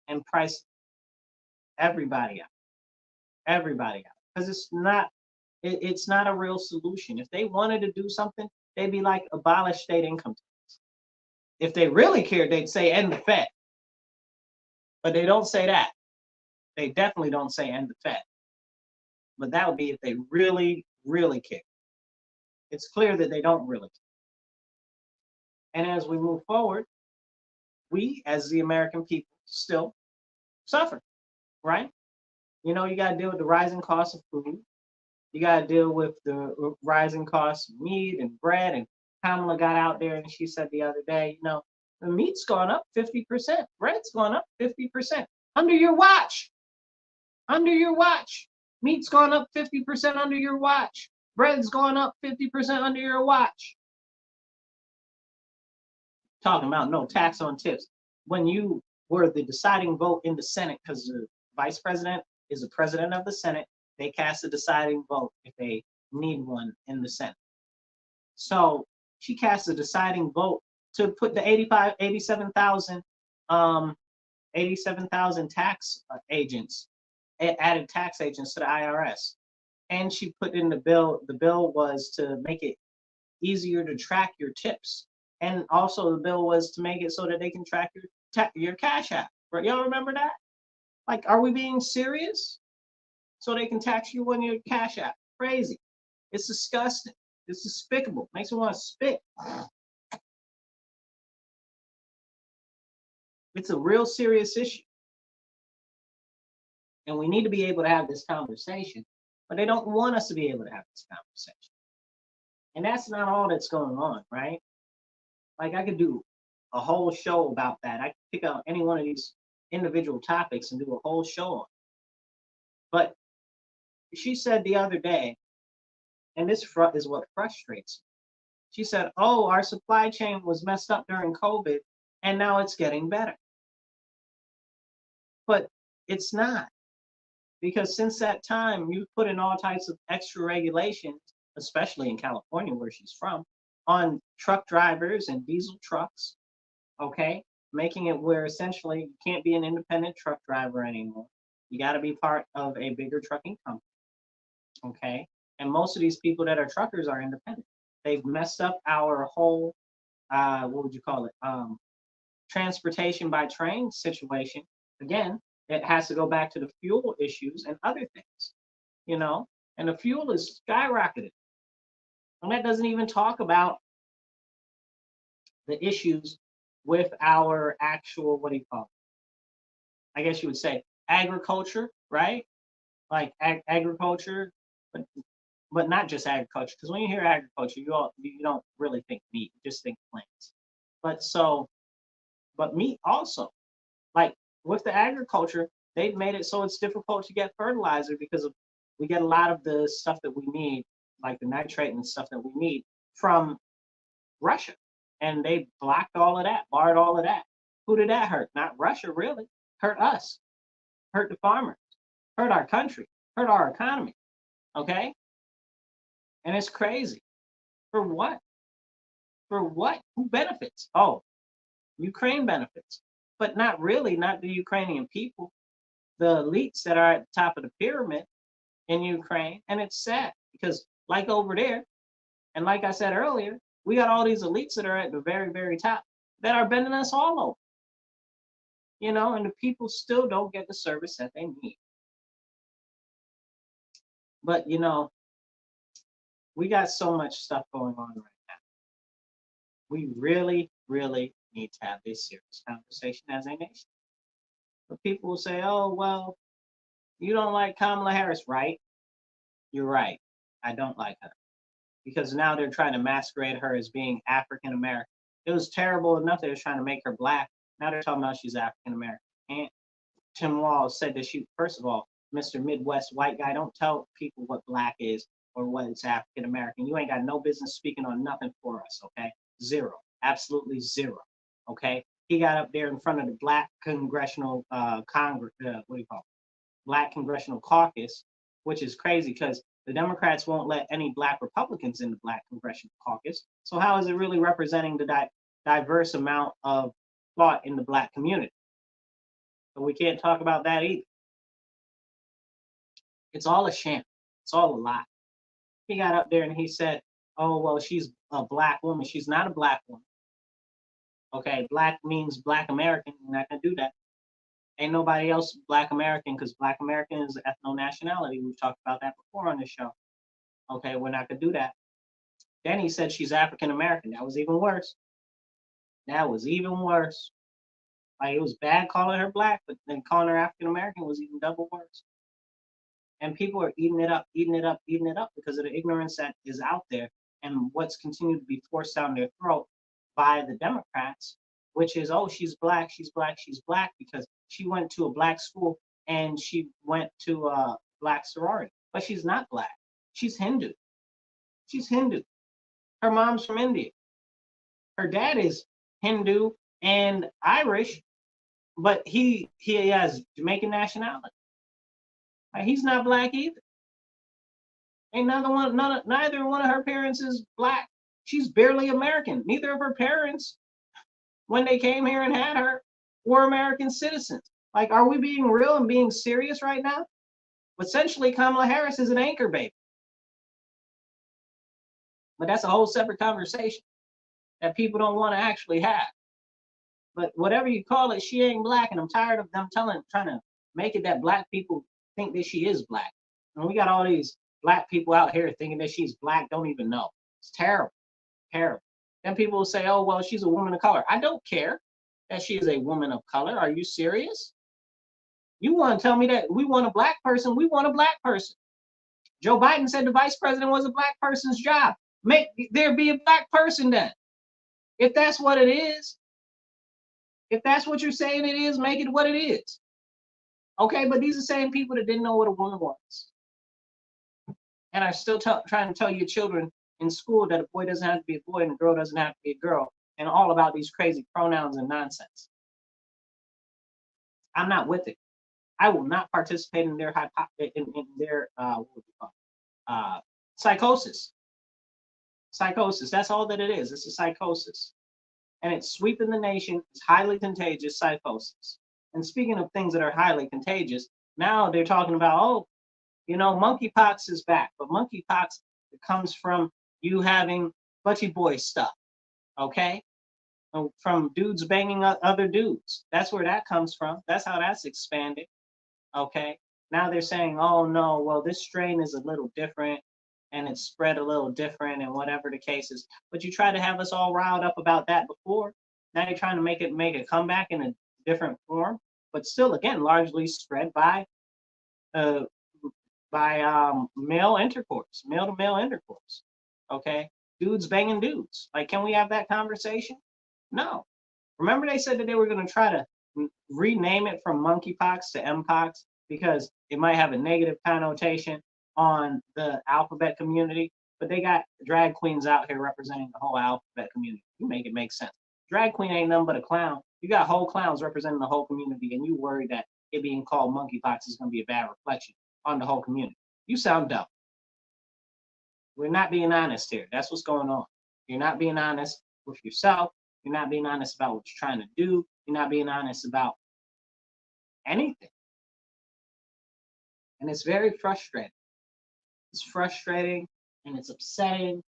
and price everybody out. Because it's not a real solution. If they wanted to do something, they'd be like abolish state income tax. If they really cared, they'd say end the Fed. But they don't say that. They definitely don't say end the Fed. But that would be if they really care. It's clear that they don't really care. And as we move forward, we, as the American people, still suffer, right? You know, you got to deal with the rising cost of food. You got to deal with the rising cost of meat and bread. And Kamala got out there and she said the other day, you know, the meat's gone up 50%. Bread's gone up 50%. Under your watch. Under your watch. Meat's gone up 50% under your watch. Bread's gone up 50% under your watch. Talking about no tax on tips. When you were the deciding vote in the Senate, because the vice president is the president of the Senate, they cast a deciding vote if they need one in the Senate. So she cast a deciding vote to put the 87,000 tax agents, added tax agents to the IRS. And she put in the bill was to make it easier to track your tips. And also the bill was to make it so that they can track your Cash App. Right? Y'all remember that? Like, are we being serious? So they can tax you on your Cash App. Crazy. It's disgusting. It's despicable. Makes me want to spit. It's a real serious issue. And we need to be able to have this conversation, but they don't want us to be able to have this conversation. And that's not all that's going on, right? Like, I could do a whole show about that. I could pick out any one of these individual topics and do a whole show on it. But she said the other day, and this is what frustrates me. She said, oh, our supply chain was messed up during COVID, and now it's getting better. But it's not. Because since that time, you've put in all types of extra regulations, especially in California, where she's from, on truck drivers and diesel trucks, okay? Making it where essentially you can't be an independent truck driver anymore. You got to be part of a bigger trucking company, okay? And most of these people that are truckers are independent. They've messed up our whole what would you call it? Transportation by train situation. Again, it has to go back to the fuel issues and other things, you know, and the fuel is skyrocketed. And that doesn't even talk about the issues with our actual, what do you call it? I guess you would say agriculture, right? Like agriculture, but but not just agriculture. Because when you hear agriculture, you don't really think meat, you just think plants. But so, but meat also, like with the agriculture, they've made it so it's difficult to get fertilizer because of we get a lot of the stuff that we need, like the nitrate and stuff that we need from Russia. And they blocked all of that, barred all of that. Who did that hurt? Not Russia, really. Hurt us, hurt the farmers, hurt our country, hurt our economy. Okay? And it's crazy. For what? For what? Who benefits? Oh, Ukraine benefits. But not really, not the Ukrainian people, the elites that are at the top of the pyramid in Ukraine. And it's sad because, like over there, and like I said earlier, we got all these elites that are at the very, very top that are bending us all over, you know, and the people still don't get the service that they need. But, you know, we got so much stuff going on right now. We really, really need to have this serious conversation as a nation. But people will say, oh, well, you don't like Kamala Harris, right? You're right. I don't like her. Because now they're trying to masquerade her as being African American. It was terrible enough they were trying to make her black. Now they're talking about she's African American. And Tim Walz said that she, first of all, Mr. Midwest white guy, don't tell people what black is or what it's African American. You ain't got no business speaking on nothing for us, okay? Zero. Absolutely zero. Okay? He got up there in front of the Black Congressional Congress, what do you call it? Black Congressional Caucus, which is crazy because the Democrats won't let any Black Republicans in the Black Congressional Caucus. So how is it really representing the diverse amount of thought in the Black community? But we can't talk about that either. It's all a sham. It's all a lie. He got up there and he said, oh, well, she's a Black woman. She's not a Black woman. Okay, Black means Black American. We're not going to do that. Ain't nobody else Black American because Black American is ethno-nationality. We've talked about that before on this show. Okay, we're not going to do that. Then he said she's African American. That was even worse. That was even worse. Like, it was bad calling her Black, but then calling her African American was even double worse. And people are eating it up, eating it up, eating it up because of the ignorance that is out there and what's continued to be forced down their throat by the Democrats, which is, oh, she's Black, she's Black, she's Black because she went to a Black school and she went to a Black sorority. But she's not Black. She's Hindu. She's Hindu. Her mom's from India. Her dad is Hindu and Irish, but he has Jamaican nationality. He's not Black either. Ain't neither one of her parents is Black. She's barely American. Neither of her parents, when they came here and had her, were American citizens. Like, are we being real and being serious right now? Essentially, Kamala Harris is an anchor baby. But that's a whole separate conversation that people don't want to actually have. But whatever you call it, she ain't Black, and I'm tired of them trying to make it that Black people think that she is Black. And we got all these Black people out here thinking that she's Black, don't even know. It's terrible, terrible. Then people will say, oh, well, she's a woman of color. I don't care that she is a woman of color. Are you serious? You want to tell me that we want a Black person? We want a Black person. Joe Biden said the vice president was a Black person's job. Make there be a Black person then. If that's what it is, if that's what you're saying it is, make it what it is. Okay, but these are the same people that didn't know what a woman was. And are still trying to tell your children in school that a boy doesn't have to be a boy and a girl doesn't have to be a girl, and all about these crazy pronouns and nonsense. I'm not with it. I will not participate in their what would you call it? Psychosis. Psychosis. That's all that it is. It's a psychosis, and it's sweeping the nation. It's highly contagious psychosis. And speaking of things that are highly contagious, now they're talking about, oh, you know, monkeypox is back, but monkeypox comes from you having budgie boy stuff, okay? from dudes banging other dudes. That's where that comes from. That's how that's expanded. Okay. Now they're saying, oh no, well, this strain is a little different and it's spread a little different and whatever the case is. But you tried to have us all riled up about that before. Now you're trying to make a comeback in a different form, but still, again, largely spread uh, by male intercourse, male to male intercourse. Okay. Dudes banging dudes. Like, can we have that conversation? No. Remember they said that they were going to try to rename it from monkeypox to mpox because it might have a negative connotation on the alphabet community, but they got drag queens out here representing the whole alphabet community. You make it make sense. Drag queen ain't nothing but a clown. You got whole clowns representing the whole community, and you worry that it being called monkeypox is going to be a bad reflection on the whole community. You sound dumb. We're not being honest here. That's what's going on. You're not being honest with yourself. You're not being honest about what you're trying to do. You're not being honest about anything. And it's very frustrating. It's frustrating and it's upsetting.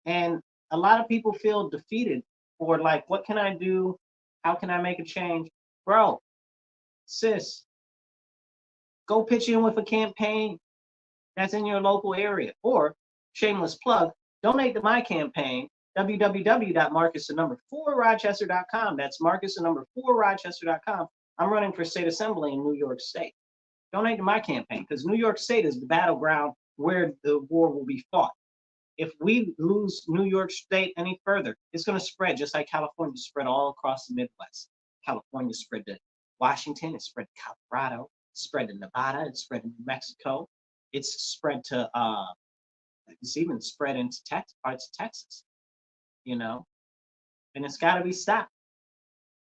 And a lot of people feel defeated or like, what can I do? How can I make a change? Bro, sis, go pitch in with a campaign that's in your local area. Or, shameless plug, donate to my campaign, www.marcus4rochester.com. That's Marcus4rochester.com. I'm running for state assembly in New York State. Donate to my campaign because New York State is the battleground where the war will be fought. If we lose New York State any further, it's going to spread just like California spread all across the Midwest. California spread to Washington, it spread to Colorado, it spread to Nevada, it spread to New Mexico, it's spread to it's even spread into Texas, parts of Texas, you know, and it's got to be stopped.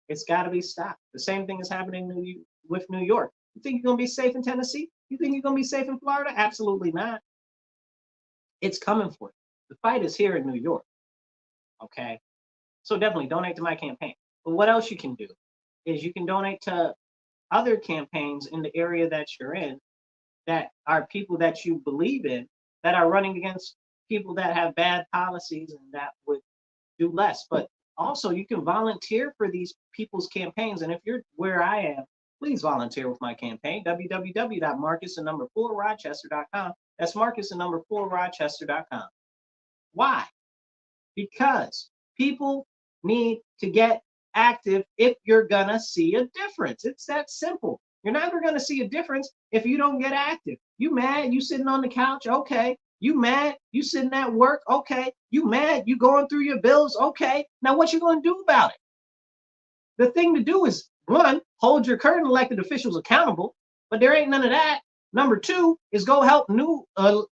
It's got to be stopped. The same thing is happening with New York. You think you're going to be safe in Tennessee? You think you're going to be safe in Florida? Absolutely not. It's coming for you. The fight is here in New York. Okay. So definitely donate to my campaign. But what else you can do is you can donate to other campaigns in the area that you're in that are people that you believe in that are running against people that have bad policies and that would do less. But also you can volunteer for these people's campaigns. And if you're where I am, please volunteer with my campaign, www.marcus4rochester.com. That's Marcus4rochester.com. Why? Because people need to get active if you're gonna see a difference. It's that simple. You're never gonna see a difference if you don't get active. You mad, you sitting on the couch, okay. You mad, you sitting at work, okay. You mad, you going through your bills, okay. Now what you gonna do about it? The thing to do is, one, hold your current elected officials accountable, but there ain't none of that. Number two is go help new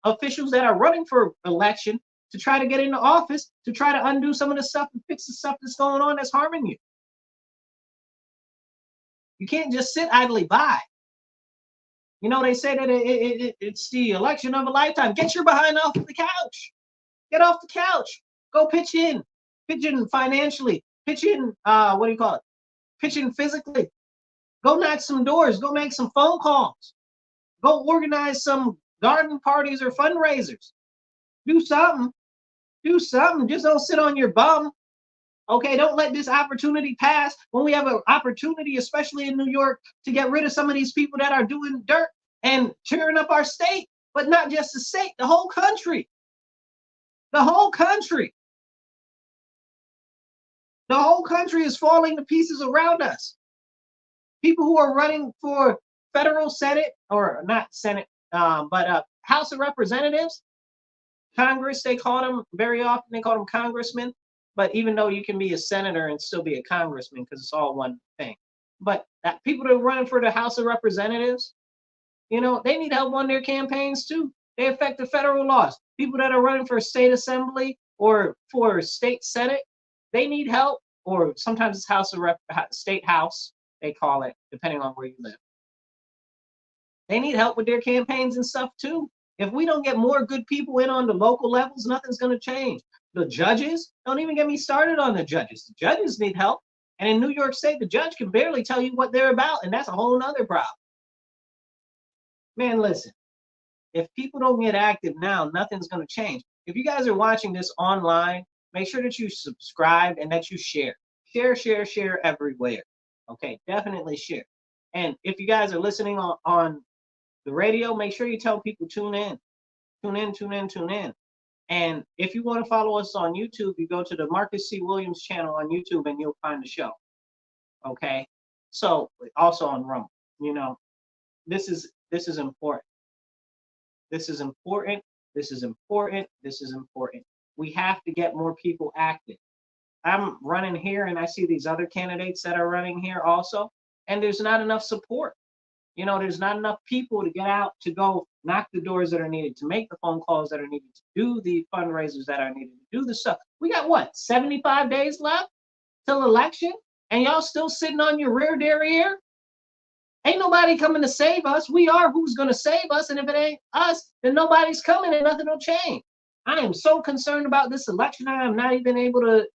officials that are running for election to try to get into office, to try to undo some of the stuff and fix the stuff that's going on that's harming you. You can't just sit idly by. You know, they say that it's the election of a lifetime. Get your behind off the couch. Get off the couch. Go pitch in. Pitch in financially. Pitch in, what do you call it? Pitch in physically. Go knock some doors. Go make some phone calls. Go organize some garden parties or fundraisers. Do something. Do something. Just don't sit on your bum. Okay, don't let this opportunity pass when we have an opportunity, especially in New York, to get rid of some of these people that are doing dirt and tearing up our state, but not just the state, the whole country. The whole country. The whole country is falling to pieces around us. People who are running for federal Senate, or not Senate, but House of Representatives, Congress, they call them very often, they call them congressmen. But even though you can be a senator and still be a congressman because it's all one thing. But people that are running for the House of Representatives, you know, they need help on their campaigns too. They affect the federal laws. People that are running for state assembly or for state senate, they need help. Or sometimes it's state house, they call it, depending on where you live. They need help with their campaigns and stuff too. If we don't get more good people in on the local levels, nothing's going to change. The judges, don't even get me started on the judges. The judges need help. And in New York State, the judge can barely tell you what they're about. And that's a whole nother problem. Man, listen, if people don't get active now, nothing's going to change. If you guys are watching this online, make sure that you subscribe and that you share. Share everywhere. Okay, definitely share. And if you guys are listening on the radio, make sure you tell people tune in. Tune in, tune in, tune in. And if you want to follow us on YouTube, you go to the Marcus C. Williams channel on YouTube and you'll find the show. Okay. So also on Rumble, you know, this is important. This is important. This is important. This is important. We have to get more people active. I'm running here and I see these other candidates that are running here also, and there's not enough support. You know, there's not enough people to get out to go knock the doors that are needed, to make the phone calls that are needed, to do the fundraisers that are needed, to do the stuff. We got what, 75 days left till election, and y'all still sitting on your rear derriere? Ain't nobody coming to save us. We are who's going to save us, and if it ain't us, then nobody's coming and nothing will change. I am so concerned about this election. I am not even able to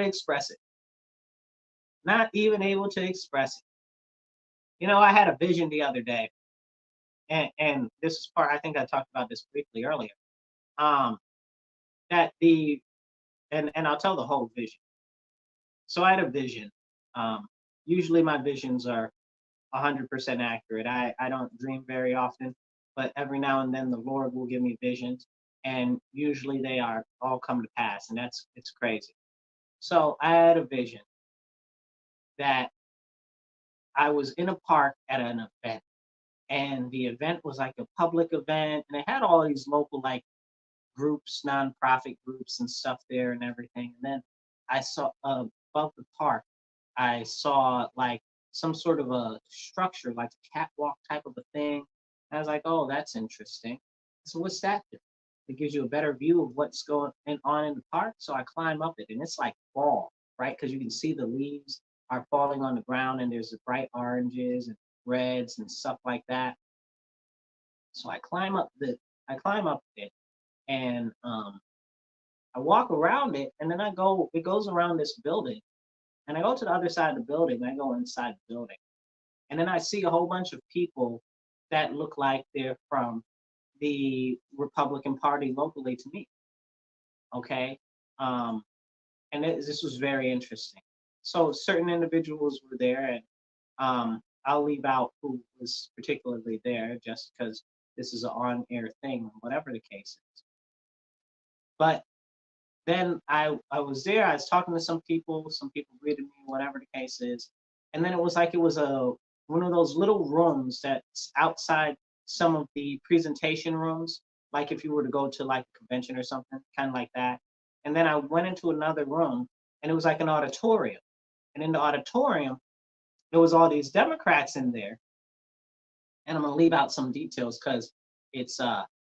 express it. Not even able to express it. You know, I had a vision the other day, and this is part, I think I talked about this briefly earlier. That and I'll tell the whole vision. So I had a vision. Usually my visions are 100% accurate. I don't dream very often, but every now and then the Lord will give me visions, and usually they are all come to pass, and it's crazy. So I had a vision that I was in a park at an event, and the event was like a public event, and it had all these local like groups, nonprofit groups and stuff there and everything. And then I saw above the park, I saw like some sort of a structure, like a catwalk type of a thing. And I was like, oh, that's interesting. So what's that do? It gives you a better view of what's going on in the park. So I climb up it, and it's like fall, right? Because you can see the leaves are falling on the ground, and there's the bright oranges and reds and stuff like that. So I climb up it, and I walk around it, and then it goes around this building, and I go to the other side of the building, I go inside the building, and then I see a whole bunch of people that look like they're from the Republican Party locally to me. Okay. And this was very interesting. So certain individuals were there, and I'll leave out who was particularly there just because this is an on-air thing, whatever the case is. But then I was there, I was talking to some people greeted me, whatever the case is. And then it was like it was one of those little rooms that's outside some of the presentation rooms, like if you were to go to like a convention or something, kind of like that. And then I went into another room, and it was like an auditorium. And in the auditorium, there was all these Democrats in there. And I'm gonna leave out some details because it's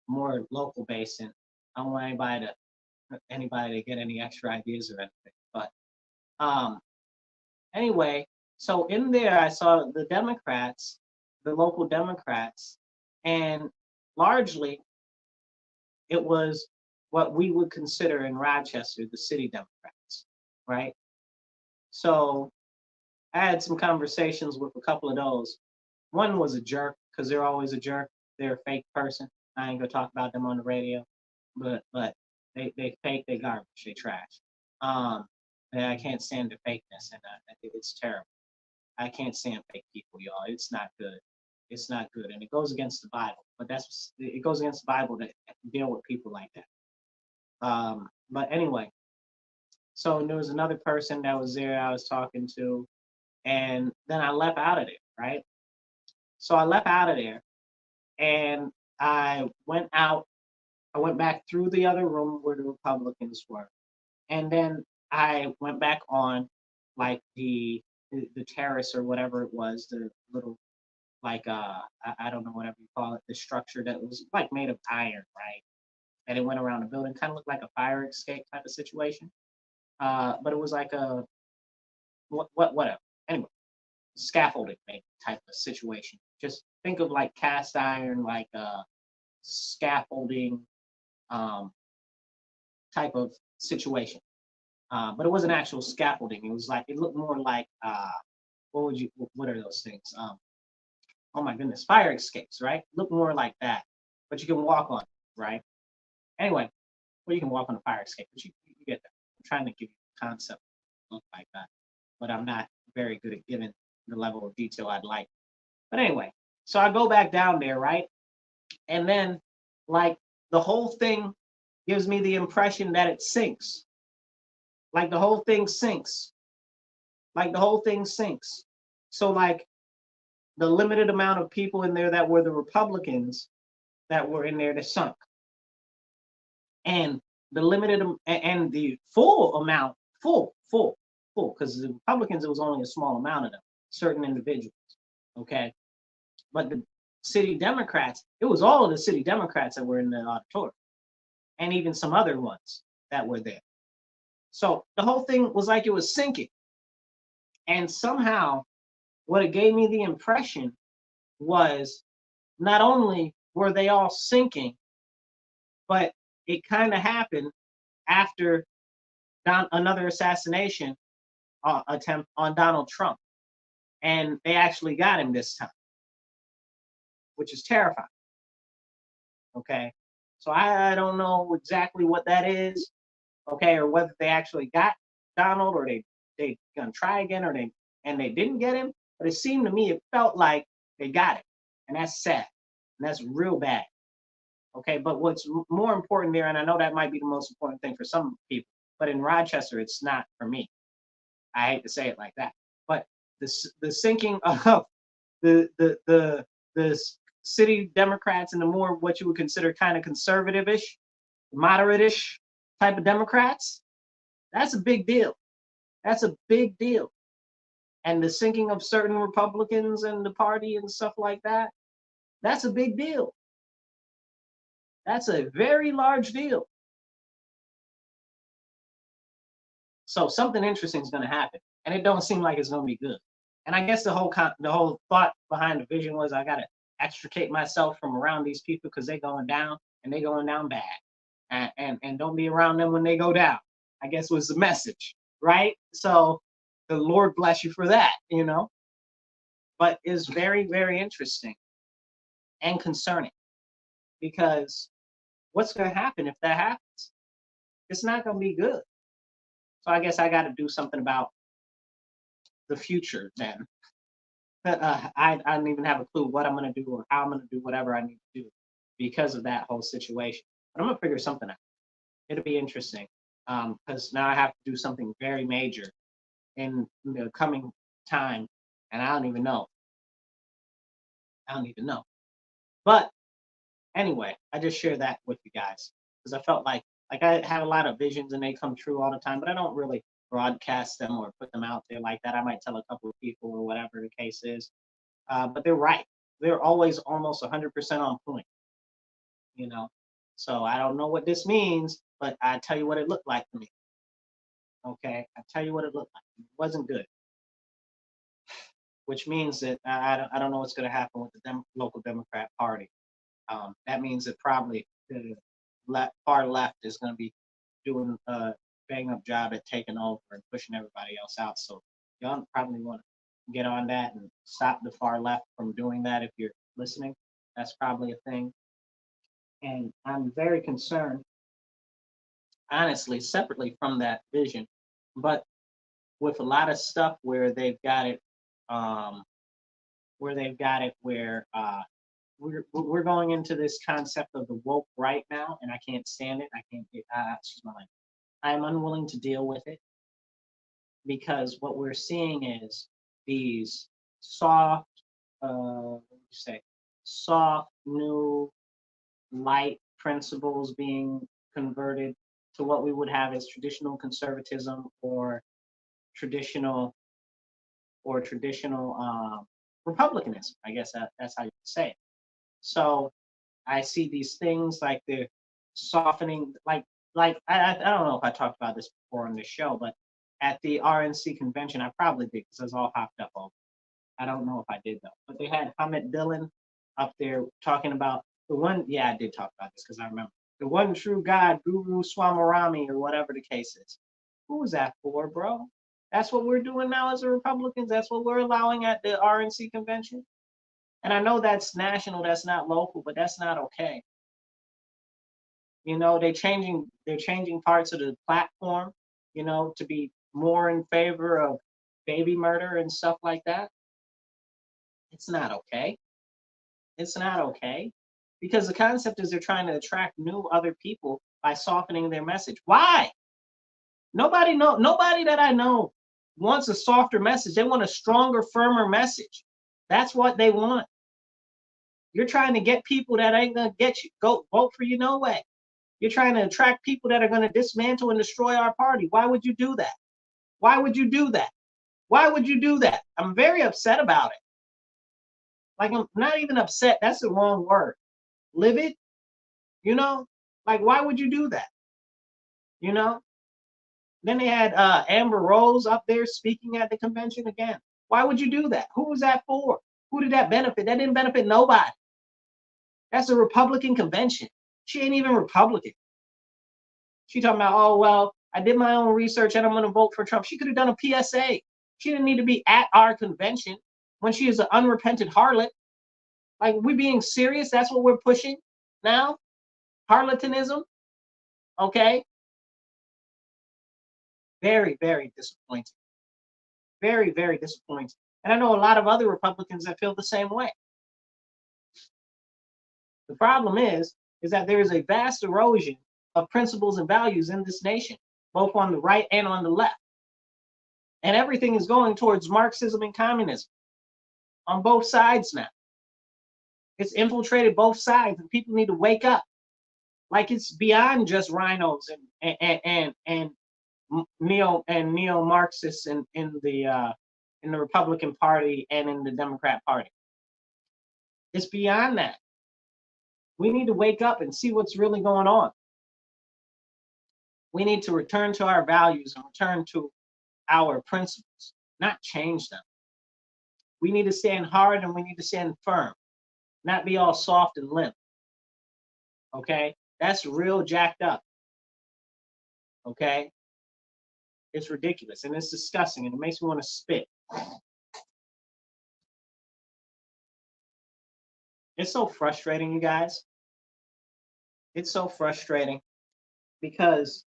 more local based, and I don't want anybody to get any extra ideas or anything. But anyway, so in there I saw the Democrats, the local Democrats, and largely it was what we would consider in Rochester the city Democrats, right? So I had some conversations with a couple of those. One was a jerk, because they're always a jerk. They're a fake person. I ain't gonna talk about them on the radio, but they fake, they garbage, they trash. And I can't stand the fakeness, and it's terrible. I can't stand fake people, y'all. It's not good. It's not good, and it goes against the Bible. But it goes against the Bible to deal with people like that. But anyway, so there was another person that was there I was talking to, and then I left out of there, right? So I left out of there, and I went out. I went back through the other room where the Republicans were, and then I went back on like the terrace or whatever it was, the little like I don't know, whatever you call it, the structure that was like made of iron, right? And it went around the building, kind of looked like a fire escape type of situation. But it was like a whatever. Anyway, scaffolding maybe type of situation. Just think of like cast iron, like scaffolding type of situation. But it wasn't actual scaffolding. It was like it looked more like what are those things? Oh my goodness, fire escapes, right? Look more like that, but you can walk on it, right? Anyway, Well, you can walk on a fire escape, but you get that. I'm trying to give you the concept look like that, but I'm not very good at giving the level of detail I'd like. But anyway, so I go back down there, right? And then, like, the whole thing gives me the impression that it sinks. Like the whole thing sinks. Like the whole thing sinks. So, like, the limited amount of people in there that were the Republicans that were in there that sunk. And the limited and the full amount, full, because the Republicans, it was only a small amount of them, certain individuals. Okay. But the city Democrats, it was all of the city Democrats that were in the auditorium, and even some other ones that were there. So the whole thing was like it was sinking. And somehow, what it gave me the impression was not only were they all sinking, but it kind of happened after another assassination attempt on Donald Trump. And they actually got him this time, which is terrifying. Okay. So I don't know exactly what that is, okay, or whether they actually got Donald or they gonna try again or they didn't get him. But it seemed to me, it felt like they got him. And that's sad. And that's real bad. Okay, but what's more important there, and I know that might be the most important thing for some people, but in Rochester, it's not for me. I hate to say it like that, but the sinking of the city Democrats and the more what you would consider kind of conservative-ish, moderate-ish type of Democrats, that's a big deal. That's a big deal. And the sinking of certain Republicans and the party and stuff like that, that's a big deal. That's a very large deal. So something interesting is going to happen, and it don't seem like it's going to be good. And I guess the whole thought behind the vision was I got to extricate myself from around these people because they're going down and they're going down bad, and don't be around them when they go down. I guess was the message, right? So the Lord bless you for that, you know. But it's very, very interesting and concerning because what's going to happen if that happens? It's not going to be good. So I guess I got to do something about the future then. I don't even have a clue what I'm going to do or how I'm going to do whatever I need to do because of that whole situation. But I'm going to figure something out. It'll be interesting because now I have to do something very major in the coming time, and I don't even know. I don't even know. But anyway, I just share that with you guys because I felt like I have a lot of visions and they come true all the time, but I don't really broadcast them or put them out there like that. I might tell a couple of people or whatever the case is, but they're right. They're always almost 100% on point, you know. So I don't know what this means, but I tell you what it looked like to me. Okay, I tell you what it looked like. It wasn't good, which means that I don't know what's going to happen with the local Democrat Party. That means that probably the far left is going to be doing a bang up job at taking over and pushing everybody else out. So y'all probably want to get on that and stop the far left from doing that if you're listening. That's probably a thing. And I'm very concerned, honestly, separately from that vision, but with a lot of stuff where they've got it, um, where we're going into this concept of the woke right now, and I can't stand it. I can't get, excuse my language. I'm unwilling to deal with it because what we're seeing is these soft, what do you say, soft, new, light principles being converted to what we would have as traditional conservatism or traditional republicanism. I guess that's how you say it. So I see these things like they're softening, like I don't know if I talked about this before on this show, but at the RNC convention, I probably did because I was all hopped up over. I don't know if I did though, but they had Hamid Dillon up there talking about the one. Yeah, I did talk about this because I remember the one true God, Guru Swamirami, or whatever the case is. Who was that for, bro? That's what we're doing now as a Republicans. That's what we're allowing at the RNC convention. And I know that's national, that's not local, but that's not okay. You know, they're changing parts of the platform, you know, to be more in favor of baby murder and stuff like that. It's not okay. It's not okay. Because the concept is they're trying to attract new other people by softening their message. Why? Nobody that I know wants a softer message. They want a stronger, firmer message. That's what they want. You're trying to get people that ain't gonna get you go vote for you no way. You're trying to attract people that are gonna dismantle and destroy our party. Why would you do that? Why would you do that? Why would you do that? I'm very upset about it. Like, I'm not even upset. That's the wrong word. Livid, you know? Like, why would you do that? You know? Then they had Amber Rose up there speaking at the convention again. Why would you do that? Who was that for? Who did that benefit? That didn't benefit nobody. That's a Republican convention. She ain't even Republican. She talking about, oh, well, I did my own research and I'm going to vote for Trump. She could have done a PSA. She didn't need to be at our convention when she is an unrepentant harlot. Like, we being serious? That's what we're pushing now? Harlotanism? Okay? Very, very disappointing. Very, very disappointing. And I know a lot of other Republicans that feel the same way. The problem is that there is a vast erosion of principles and values in this nation, both on the right and on the left. And everything is going towards Marxism and communism on both sides now. It's infiltrated both sides, and people need to wake up. Like, it's beyond just rhinos and neo-Marxists in the Republican Party and in the Democrat Party. It's beyond that. We need to wake up and see what's really going on. We need to return to our values and return to our principles, not change them. We need to stand hard and we need to stand firm, not be all soft and limp. Okay? That's real jacked up. Okay? It's ridiculous and it's disgusting and it makes me want to spit. It's so frustrating, you guys. It's so frustrating because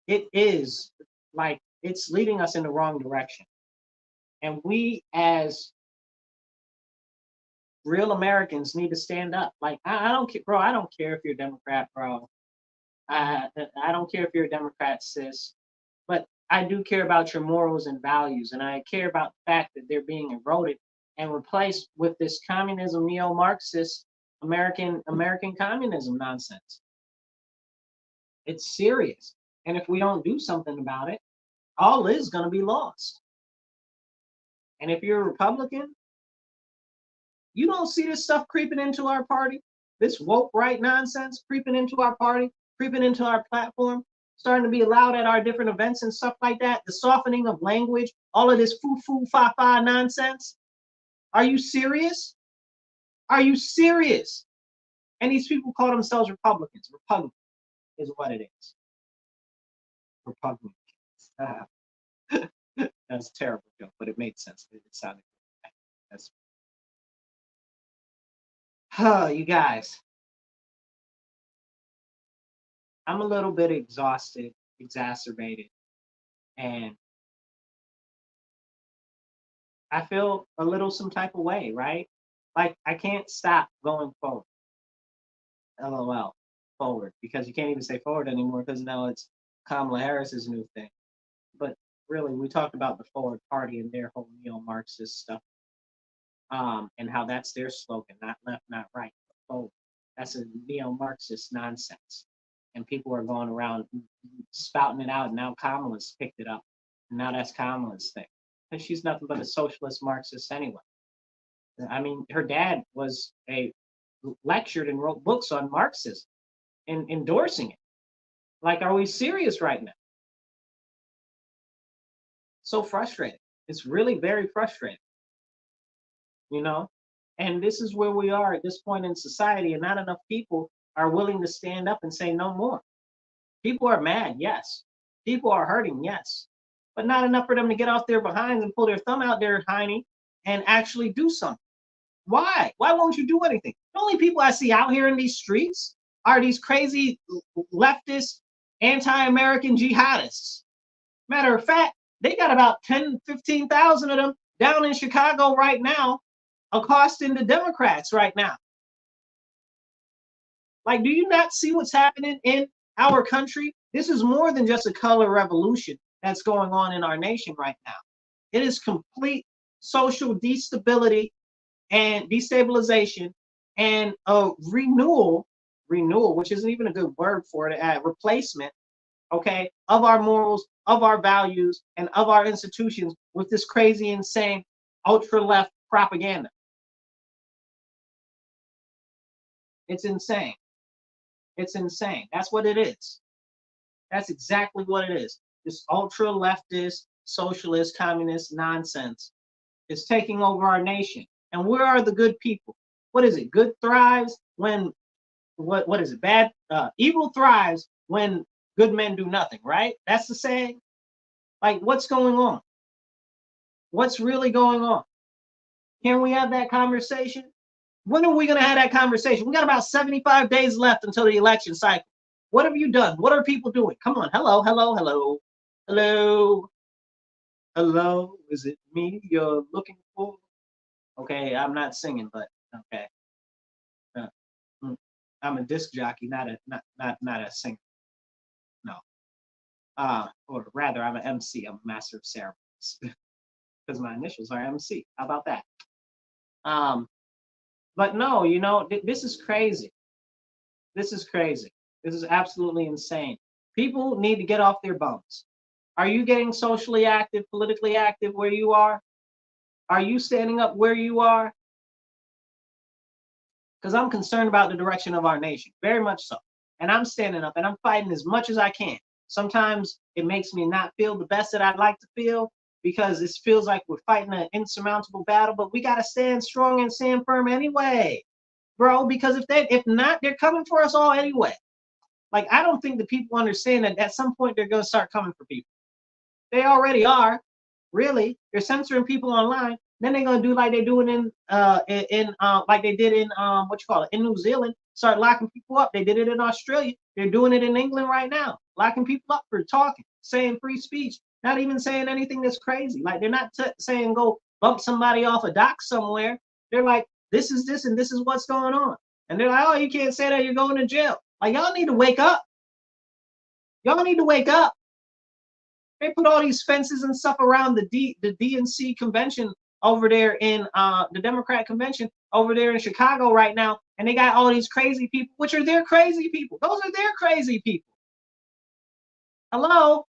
it is like it's leading us in the wrong direction. And we as real Americans need to stand up. Like, I don't care, bro. I don't care if you're a Democrat, bro. I don't care if you're a Democrat, sis. But I do care about your morals and values, and I care about the fact that they're being eroded and replaced with this communism, neo-Marxist American communism nonsense. It's serious, and if we don't do something about it, all is going to be lost. And if you're a Republican, you don't see this stuff creeping into our party, this woke right nonsense creeping into our party, creeping into our platform, starting to be allowed at our different events and stuff like that, the softening of language, all of this foo-foo, fa-fa nonsense. Are you serious? Are you serious? And these people call themselves Republicans. Republican is what it is. Republicans. That's a terrible joke, but it made sense. It sounded good. That's you guys. I'm a little bit exhausted, exacerbated, and I feel a little some type of way, right? Like, I can't stop going forward. LOL, forward, because you can't even say forward anymore because now it's Kamala Harris's new thing. But really, we talked about the Forward Party and their whole neo-Marxist stuff, and how that's their slogan, not left, not right, but forward. That's a neo-Marxist nonsense. And people are going around spouting it out. And now Kamala's picked it up. And now that's Kamala's thing. And she's nothing but a socialist Marxist anyway. I mean, her dad was lectured and wrote books on Marxism and endorsing it. Like, are we serious right now? So frustrating. It's really very frustrating. You know? And this is where we are at this point in society, and not enough people are willing to stand up and say no more. People are mad, yes. People are hurting, yes. But not enough for them to get off their behinds and pull their thumb out there, Heine, and actually do something. Why? Why won't you do anything? The only people I see out here in these streets are these crazy leftist, anti-American jihadists. Matter of fact, they got about 10, 15,000 of them down in Chicago right now, accosting the Democrats right now. Like, do you not see what's happening in our country? This is more than just a color revolution that's going on in our nation right now. It is complete social destability and destabilization and a renewal, which isn't even a good word for it, replacement, okay, of our morals, of our values, and of our institutions with this crazy, insane, ultra-left propaganda. It's insane. It's insane. That's what it is. That's exactly what it is. This ultra-leftist, socialist, communist nonsense is taking over our nation. And where are the good people? What is it? Good thrives when, what is it? Bad, evil thrives when good men do nothing, right? That's the saying. Like, what's going on? What's really going on? Can we have that conversation? When are we going to have that conversation? We got about 75 days left until the election cycle. What have you done? What are people doing? Come on. Hello, hello, hello. Hello. Hello. Is it me you're looking for? Okay, I'm not singing, but okay. I'm a disc jockey, not a singer. No. Or rather, I'm an MC. I'm a master of ceremonies because my initials are MC. How about that? But no, you know, this is crazy. This is crazy. This is absolutely insane. People need to get off their bums. Are you getting socially active, politically active where you are? Are you standing up where you are? Because I'm concerned about the direction of our nation, very much so. And I'm standing up and I'm fighting as much as I can. Sometimes it makes me not feel the best that I'd like to feel because it feels like we're fighting an insurmountable battle, but we got to stand strong and stand firm anyway, bro, because if not, they're coming for us all anyway. Like, I don't think the people understand that at some point they're going to start coming for people. They already are. Really, they're censoring people online. Then they're gonna do like they're doing in like they did in what you call it in New Zealand. Start locking people up. They did it in Australia. They're doing it in England right now, locking people up for talking, saying free speech, not even saying anything that's crazy. Like they're not saying go bump somebody off a dock somewhere. They're like, this is this and this is what's going on. And they're like, oh, you can't say that, you're going to jail. Like, y'all need to wake up. Y'all need to wake up. They put all these fences and stuff around the DNC convention over there in the Democrat convention over there in Chicago right now, and they got all these crazy people, which are their crazy people. Those are their crazy people. Hello,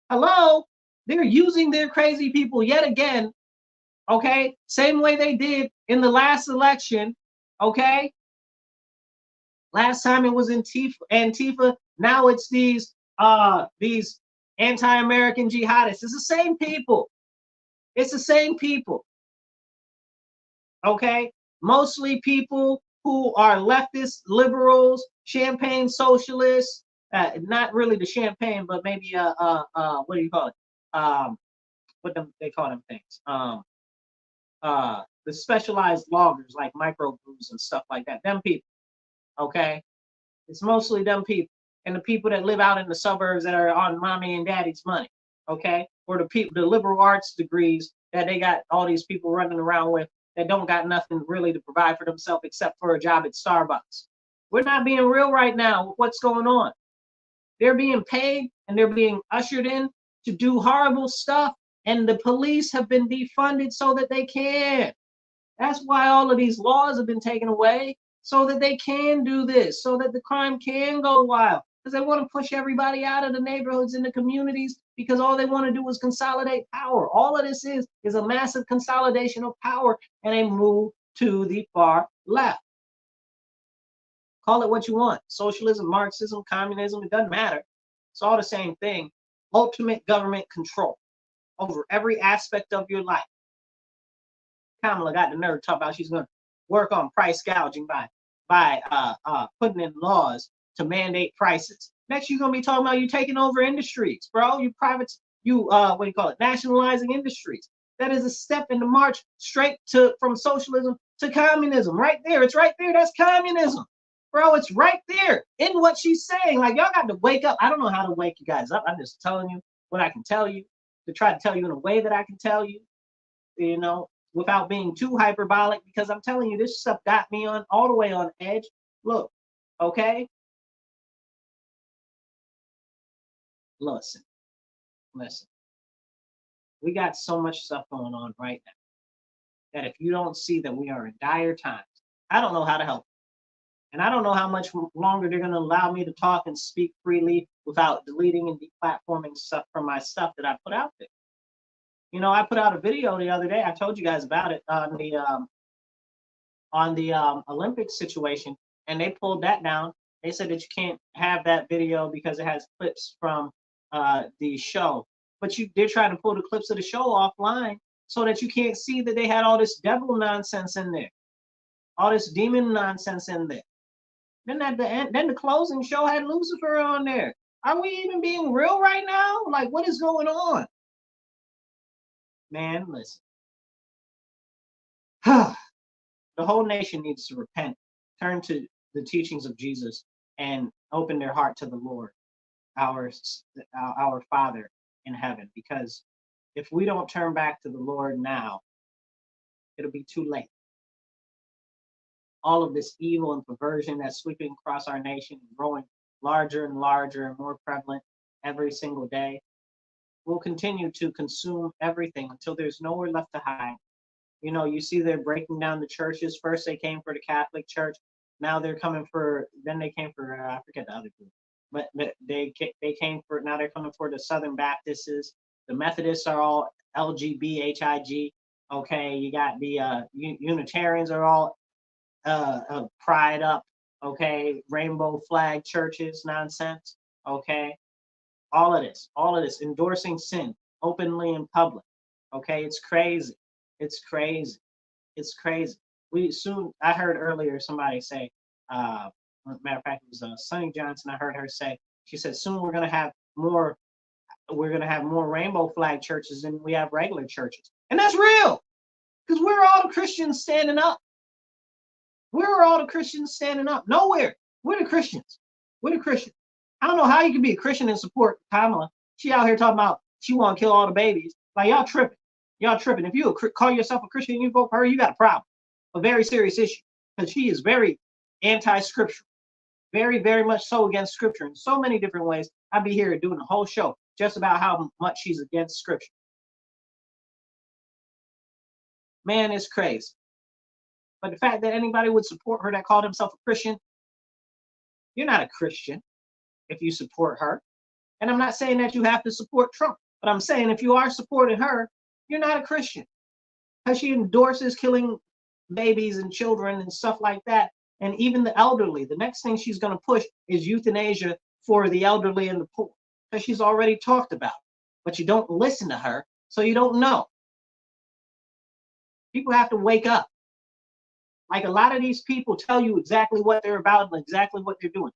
hello. They're using their crazy people yet again. Okay, same way they did in the last election. Okay, last time it was Antifa. Now it's these anti-American jihadists. It's the same people. It's the same people. Okay? Mostly people who are leftist, liberals, champagne socialists. Not really the champagne, but maybe what do you call it? They call them things. The specialized loggers like microbrews and stuff like that. Them people. Okay? It's mostly them people. And the people that live out in the suburbs that are on mommy and daddy's money, okay? Or the people, the liberal arts degrees that they got all these people running around with that don't got nothing really to provide for themselves except for a job at Starbucks. We're not being real right now with what's going on. They're being paid and they're being ushered in to do horrible stuff, and the police have been defunded so that they can. That's why all of these laws have been taken away, so that they can do this, so that the crime can go wild. Because they want to push everybody out of the neighborhoods and the communities because all they want to do is consolidate power. All of this is a massive consolidation of power and a move to the far left. Call it what you want. Socialism, Marxism, communism, it doesn't matter. It's all the same thing. Ultimate government control over every aspect of your life. Kamala got the nerve to talk about she's going to work on price gouging by putting in laws to mandate prices. Next, you're gonna be talking about you taking over industries, bro. What do you call it? Nationalizing industries. That is a step in the march straight from socialism to communism. Right there, it's right there. That's communism. Bro, it's right there in what she's saying. Like, y'all got to wake up. I don't know how to wake you guys up. I'm just telling you what I can tell you, to try to tell you in a way that I can tell you, without being too hyperbolic, because I'm telling you, this stuff got me on all the way on edge. Look, okay? Listen. We got so much stuff going on right now that if you don't see that we are in dire times, I don't know how to help. And I don't know how much longer they're going to allow me to talk and speak freely without deleting and deplatforming stuff from my stuff that I put out there. I put out a video the other day. I told you guys about it on the Olympics situation, and they pulled that down. They said that you can't have that video because it has clips from the show. But they're trying to pull the clips of the show offline so that you can't see that they had all this devil nonsense in there, all this demon nonsense in there. Then at the end, then the closing show had Lucifer on there. Are we even being real right now? Like, what is going on? Man, listen. The whole nation needs to repent, turn to the teachings of Jesus, and open their heart to the Lord, our Father in heaven. Because if we don't turn back to the Lord now, it'll be too late. All of this evil and perversion that's sweeping across our nation and growing larger and larger and more prevalent every single day will continue to consume everything until there's nowhere left to hide. You see they're breaking down the churches. First they came for the Catholic Church. Now they're coming for, then they came for, I forget the other group. But they came for, now they're coming for the Southern Baptists. The Methodists are all LGBHIG. Okay, you got the Unitarians are all pride up, okay, rainbow flag churches nonsense, okay, all of this endorsing sin openly in public, okay, it's crazy. I heard earlier somebody say, matter of fact, it was Sonny Johnson. I heard her say, she said, soon we're gonna have more rainbow flag churches than we have regular churches, and that's real, because we're all the Christians standing up. Where are all the Christians standing up? Nowhere. We're the Christians. I don't know how you can be a Christian and support Kamala. She out here talking about she want to kill all the babies. Like, y'all tripping. If you call yourself a Christian and you vote for her, you got a problem. A very serious issue. Because she is very anti-scriptural. Very, very much so against scripture in so many different ways. I'd be here doing a whole show just about how much she's against scripture. Man, it's crazy. But the fact that anybody would support her that called himself a Christian, you're not a Christian if you support her. And I'm not saying that you have to support Trump, but I'm saying if you are supporting her, you're not a Christian. Because she endorses killing babies and children and stuff like that. And even the elderly. The next thing she's going to push is euthanasia for the elderly and the poor. Because she's already talked about it. But you don't listen to her, so you don't know. People have to wake up. Like, a lot of these people tell you exactly what they're about and exactly what they're doing.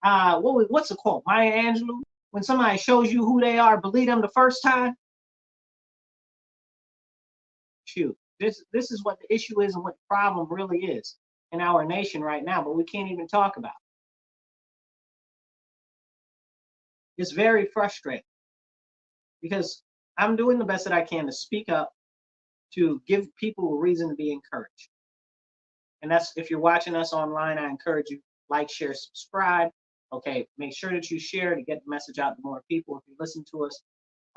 What's the quote? Maya Angelou? When somebody shows you who they are, believe them the first time. Shoot, this is what the issue is and what the problem really is in our nation right now, but we can't even talk about it. It's very frustrating because I'm doing the best that I can to speak up, to give people a reason to be encouraged. And that's, if you're watching us online, I encourage you, like, share, subscribe. Okay, make sure that you share to get the message out to more people. If you listen to us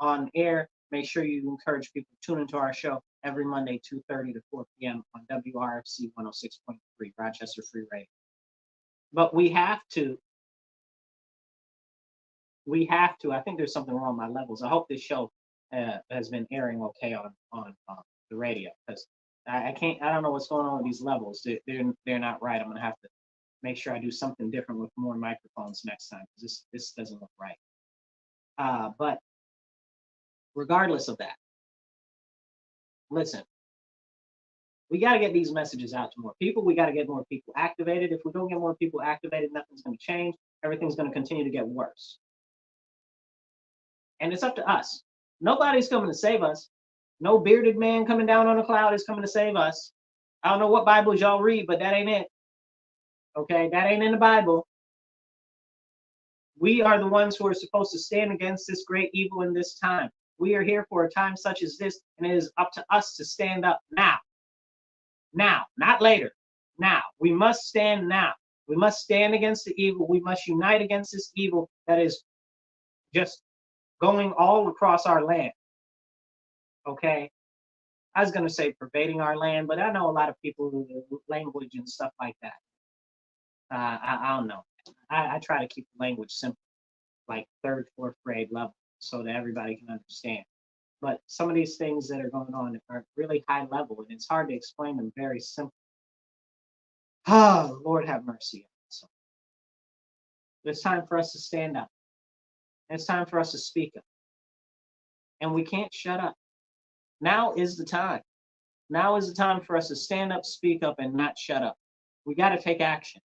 on air, make sure you encourage people to tune into our show every Monday, 2:30 to 4 p.m. on WRFZ 106.3, Rochester Free Radio. But we have to, I think there's something wrong with my levels. I hope this show has been airing okay on the radio, because I don't know what's going on with these levels. They're not right. I'm gonna have to make sure I do something different with more microphones next time, because this doesn't look right. But regardless of that, listen, we got to get these messages out to more people. We got to get more people activated. If we don't get more people activated, nothing's going to change. Everything's going to continue to get worse. And it's up to us. Nobody's coming to save us. No bearded man coming down on a cloud is coming to save us. I don't know what Bibles y'all read, but that ain't it. Okay, that ain't in the Bible. We are the ones who are supposed to stand against this great evil in this time. We are here for a time such as this, and it is up to us to stand up now. Now, not later. Now. We must stand now. We must stand against the evil. We must unite against this evil that is just going all across our land. Okay? I was going to say pervading our land, but I know a lot of people who language and stuff like that. I don't know. I try to keep the language simple, like third, fourth grade level, so that everybody can understand. But some of these things that are going on are really high level, and it's hard to explain them very simple. Oh, Lord have mercy. So it's time for us to stand up. It's time for us to speak up. And we can't shut up. Now is the time. Now is the time for us to stand up, speak up, and not shut up. We got to take action.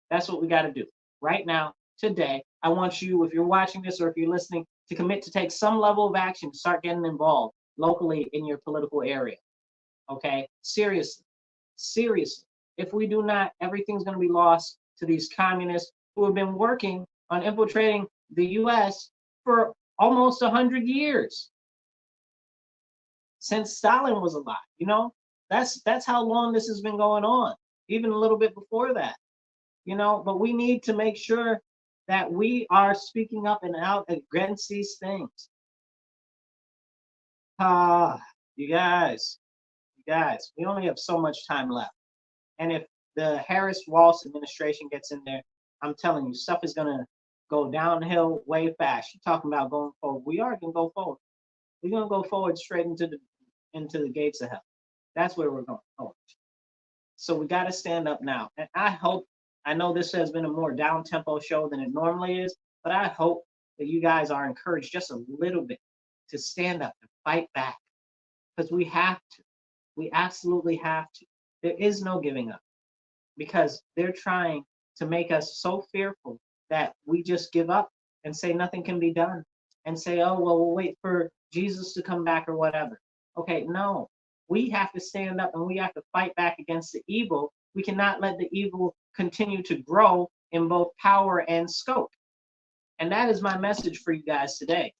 That's what we got to do. Right now, today, I want you, if you're watching this or if you're listening, to commit to take some level of action to start getting involved locally in your political area. Okay? Seriously. Seriously. If we do not, everything's going to be lost to these communists who have been working on infiltrating the US for almost 100 years. Since Stalin was alive, you know? That's how long this has been going on, even a little bit before that. You know, but we need to make sure that we are speaking up and out against these things. You guys, we only have so much time left. And if the Harris-Walsh administration gets in there, I'm telling you, stuff is gonna go downhill way fast. You're talking about going forward. We are gonna go forward. We're gonna go forward straight into the gates of hell. That's where we're going forward. So we got to stand up now. And I know this has been a more down tempo show than it normally is, but I hope that you guys are encouraged just a little bit to stand up and fight back, because we have to. We absolutely have to. There is no giving up, because they're trying to make us so fearful that we just give up and say nothing can be done and say, oh, well, we'll wait for Jesus to come back or whatever. Okay, no. We have to stand up and we have to fight back against the evil. We cannot let the evil continue to grow in both power and scope. And that is my message for you guys today.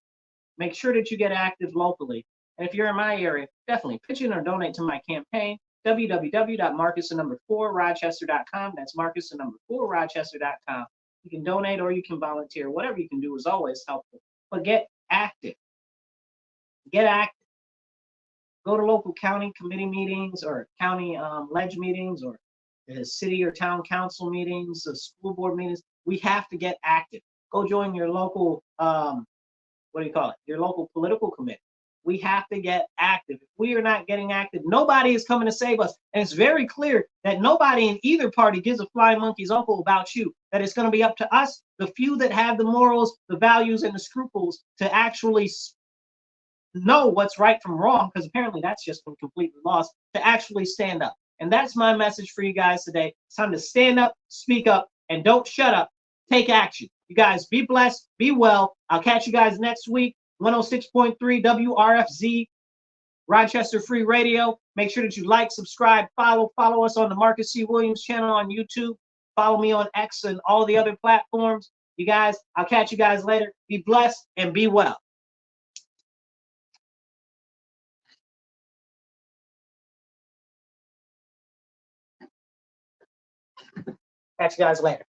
Make sure that you get active locally. And if you're in my area, definitely pitch in or donate to my campaign, www.marcus4rochester.com. That's Marcus4rochester.com. You can donate or you can volunteer. Whatever you can do is always helpful. But get active. Get active. Go to local county committee meetings or county ledge meetings or city or town council meetings, school board meetings. We have to get active. Go join your local, your local political committee. We have to get active. If we are not getting active, nobody is coming to save us. And it's very clear that nobody in either party gives a flying monkey's uncle about you, that it's going to be up to us, the few that have the morals, the values, and the scruples to actually know what's right from wrong, because apparently that's just been completely lost, to actually stand up. And that's my message for you guys today. It's time to stand up, speak up, and don't shut up. Take action. You guys be blessed, be well. I'll catch you guys next week. 106.3 WRFZ Rochester Free Radio. Make sure that you like, subscribe, follow us on the Marcus C. Williams channel on YouTube. Follow me on X and all the other platforms. You guys, I'll catch you guys later. Be blessed and be well. Catch you guys later.